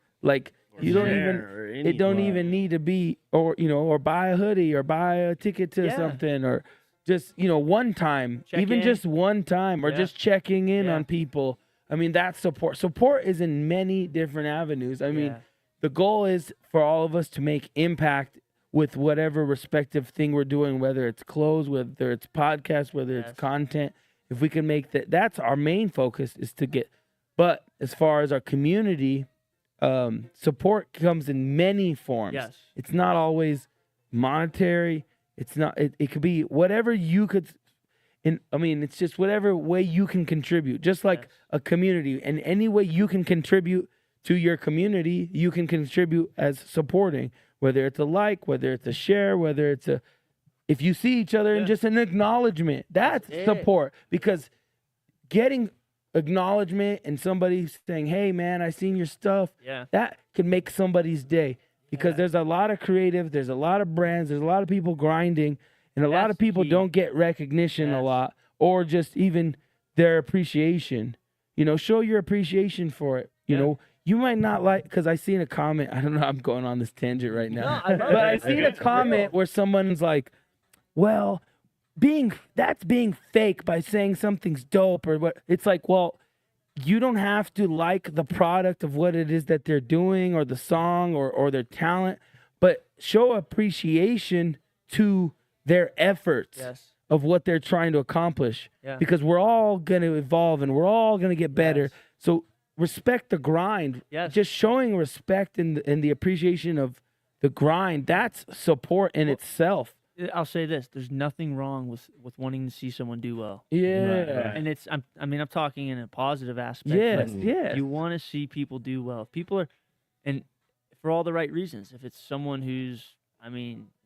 you don't even, it don't even need to be, or buy a hoodie or buy a ticket to something, or just, one time, just one time, or just checking in on people. I mean, that's support. Support is in many different avenues. I mean, the goal is for all of us to make impact with whatever respective thing we're doing, whether it's clothes, whether it's podcasts, whether it's content. If we can make that's our main focus, is to get. But as far as our community, support comes in many forms. Yes. It's not always monetary. It's not. It could be whatever you could. It's just whatever way you can contribute. Just like a community, and any way you can contribute to your community, you can contribute as supporting. Whether it's a like, whether it's a share, whether it's if you see each other and just an acknowledgement, that's support. Because getting acknowledgement and somebody saying, "Hey man, I seen your stuff," that can make somebody's day, because there's a lot of creative, there's a lot of brands, there's a lot of people grinding, and a lot of people don't get recognition a lot, or just even their appreciation. Show your appreciation for it. You know, you might not like, because I seen a comment, I don't know, I'm going on this tangent right now, but I seen a comment where someone's like, well, that's being fake by saying something's dope, or what. It's like, well, you don't have to like the product of what it is that they're doing, or the song, or their talent, but show appreciation to their efforts of what they're trying to accomplish. Because we're all going to evolve and we're all going to get better. So respect the grind. Just showing respect and the appreciation of the grind, that's support in itself. I'll say this: there's nothing wrong with wanting to see someone do well. Yeah. And I'm talking in a positive aspect. Yes, but yes. You want to see people do well. If people are, and for all the right reasons. If it's someone who's,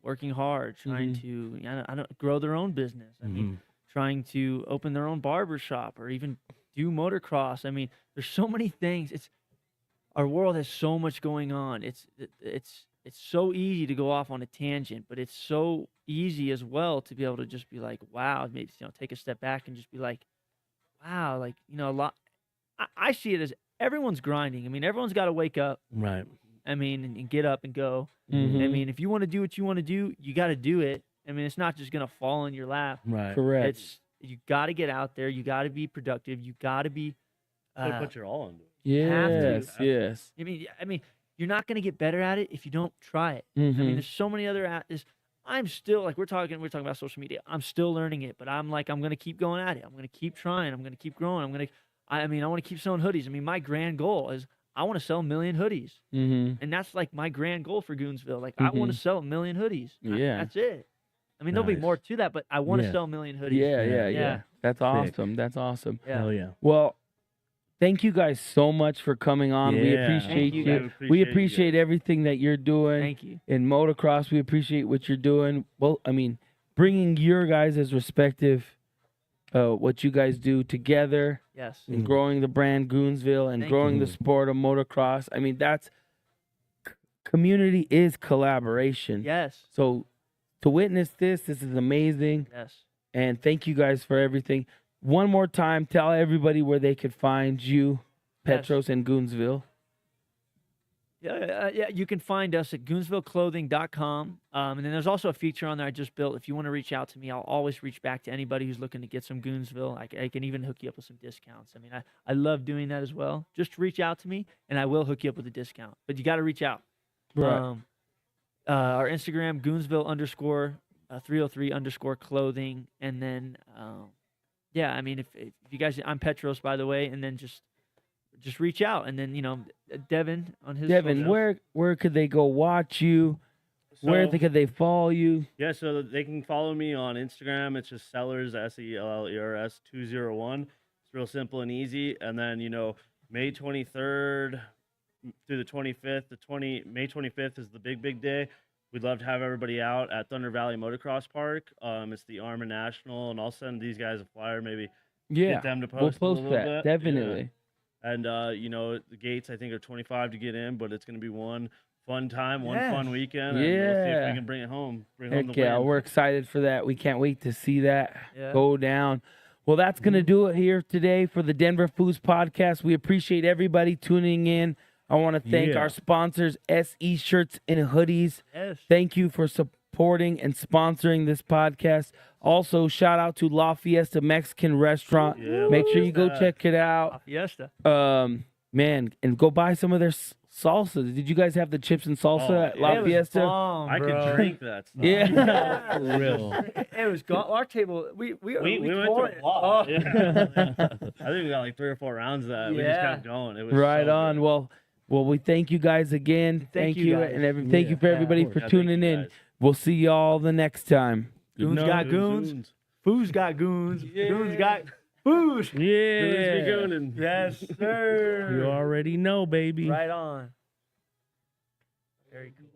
working hard, trying to, I don't grow their own business. Trying to open their own barber shop or even do motocross. There's so many things. Our world has so much going on. It's so easy to go off on a tangent, but it's so easy as well to be able to just be like, wow, maybe take a step back and just be like, wow, like a lot. I see it as everyone's grinding. Everyone's got to wake up, right? And get up and go. If you want to do what you want to do, you got to do it. It's not just gonna fall in your lap. Right. Correct. You got to get out there. You got to be productive. You got to be. Put your all into it. Yes. You're not going to get better at it if you don't try it. There's so many other. I'm still we're talking about social media. I'm still learning it, but I'm going to keep going at it. I'm going to keep trying. I'm going to keep growing. I want to keep selling hoodies. My grand goal is I want to sell 1 million hoodies, and that's like my grand goal for Goonsville. Like I want to sell 1 million hoodies. That's it. There'll be more to that, but I want to sell 1 million hoodies. Yeah. That's awesome. That's awesome. Yeah. Hell yeah. Well, thank you guys so much for coming on. We appreciate you. We appreciate everything that you're doing. Thank you. In motocross, we appreciate what you're doing. Well, bringing your guys' respective, what you guys do together. Yes. And growing the brand Goonsville and growing the sport of motocross. That's community is collaboration. Yes. So to witness this is amazing. Yes. And thank you guys for everything. One more time, tell everybody where they could find you, Petros, and Goonsville. Yeah, you can find us at goonsvilleclothing.com. And then there's also a feature on there I just built. If you want to reach out to me, I'll always reach back to anybody who's looking to get some Goonsville. I can even hook you up with some discounts. I love doing that as well. Just reach out to me, and I will hook you up with a discount. But you got to reach out. Right. Our Instagram, Goonsville_303_clothing. And then, if you guys, I'm Petros, by the way, and then just reach out. And then, Devin on his Devin, where could they go watch you? Where could they follow you? Yeah, so they can follow me on Instagram. It's just Sellers, SELLERS 201. It's real simple and easy. And then, May 23rd through the 25th. May 25th is the big day. We'd love to have everybody out at Thunder Valley Motocross Park. It's the ARMA National, and I'll send these guys a flyer, maybe get them to post we'll post a little that, bit. definitely. Yeah. And, the gates, I think, are $25 to get in, but it's going to be one fun time, one fun weekend, and we'll see if we can bring it home. Heck yeah, we're excited for that. We can't wait to see that go down. Well, that's going to do it here today for the Denver Foos Podcast. We appreciate everybody tuning in. I want to thank our sponsors, SE Shirts and Hoodies. Yes. Thank you for supporting and sponsoring this podcast. Also, shout out to La Fiesta Mexican Restaurant. Yeah, Make sure you go check it out. La Fiesta. Man, and go buy some of their salsa. Did you guys have the chips and salsa at La Fiesta? Bomb, I could drink that stuff. Yeah. For real. It was gone. Our table, we went through poured a lot. it. I think we got like 3 or 4 rounds of that. We just kept going. It was Right so on. good. Well, we thank you guys again. Thank you, guys. and thank you for everybody for Thank tuning you, in. guys. We'll see y'all the next time. Goons got goons. Foos got goons. Goons got foos. Yeah. Gooning. Yes, sir. You already know, baby. Right on. Very cool.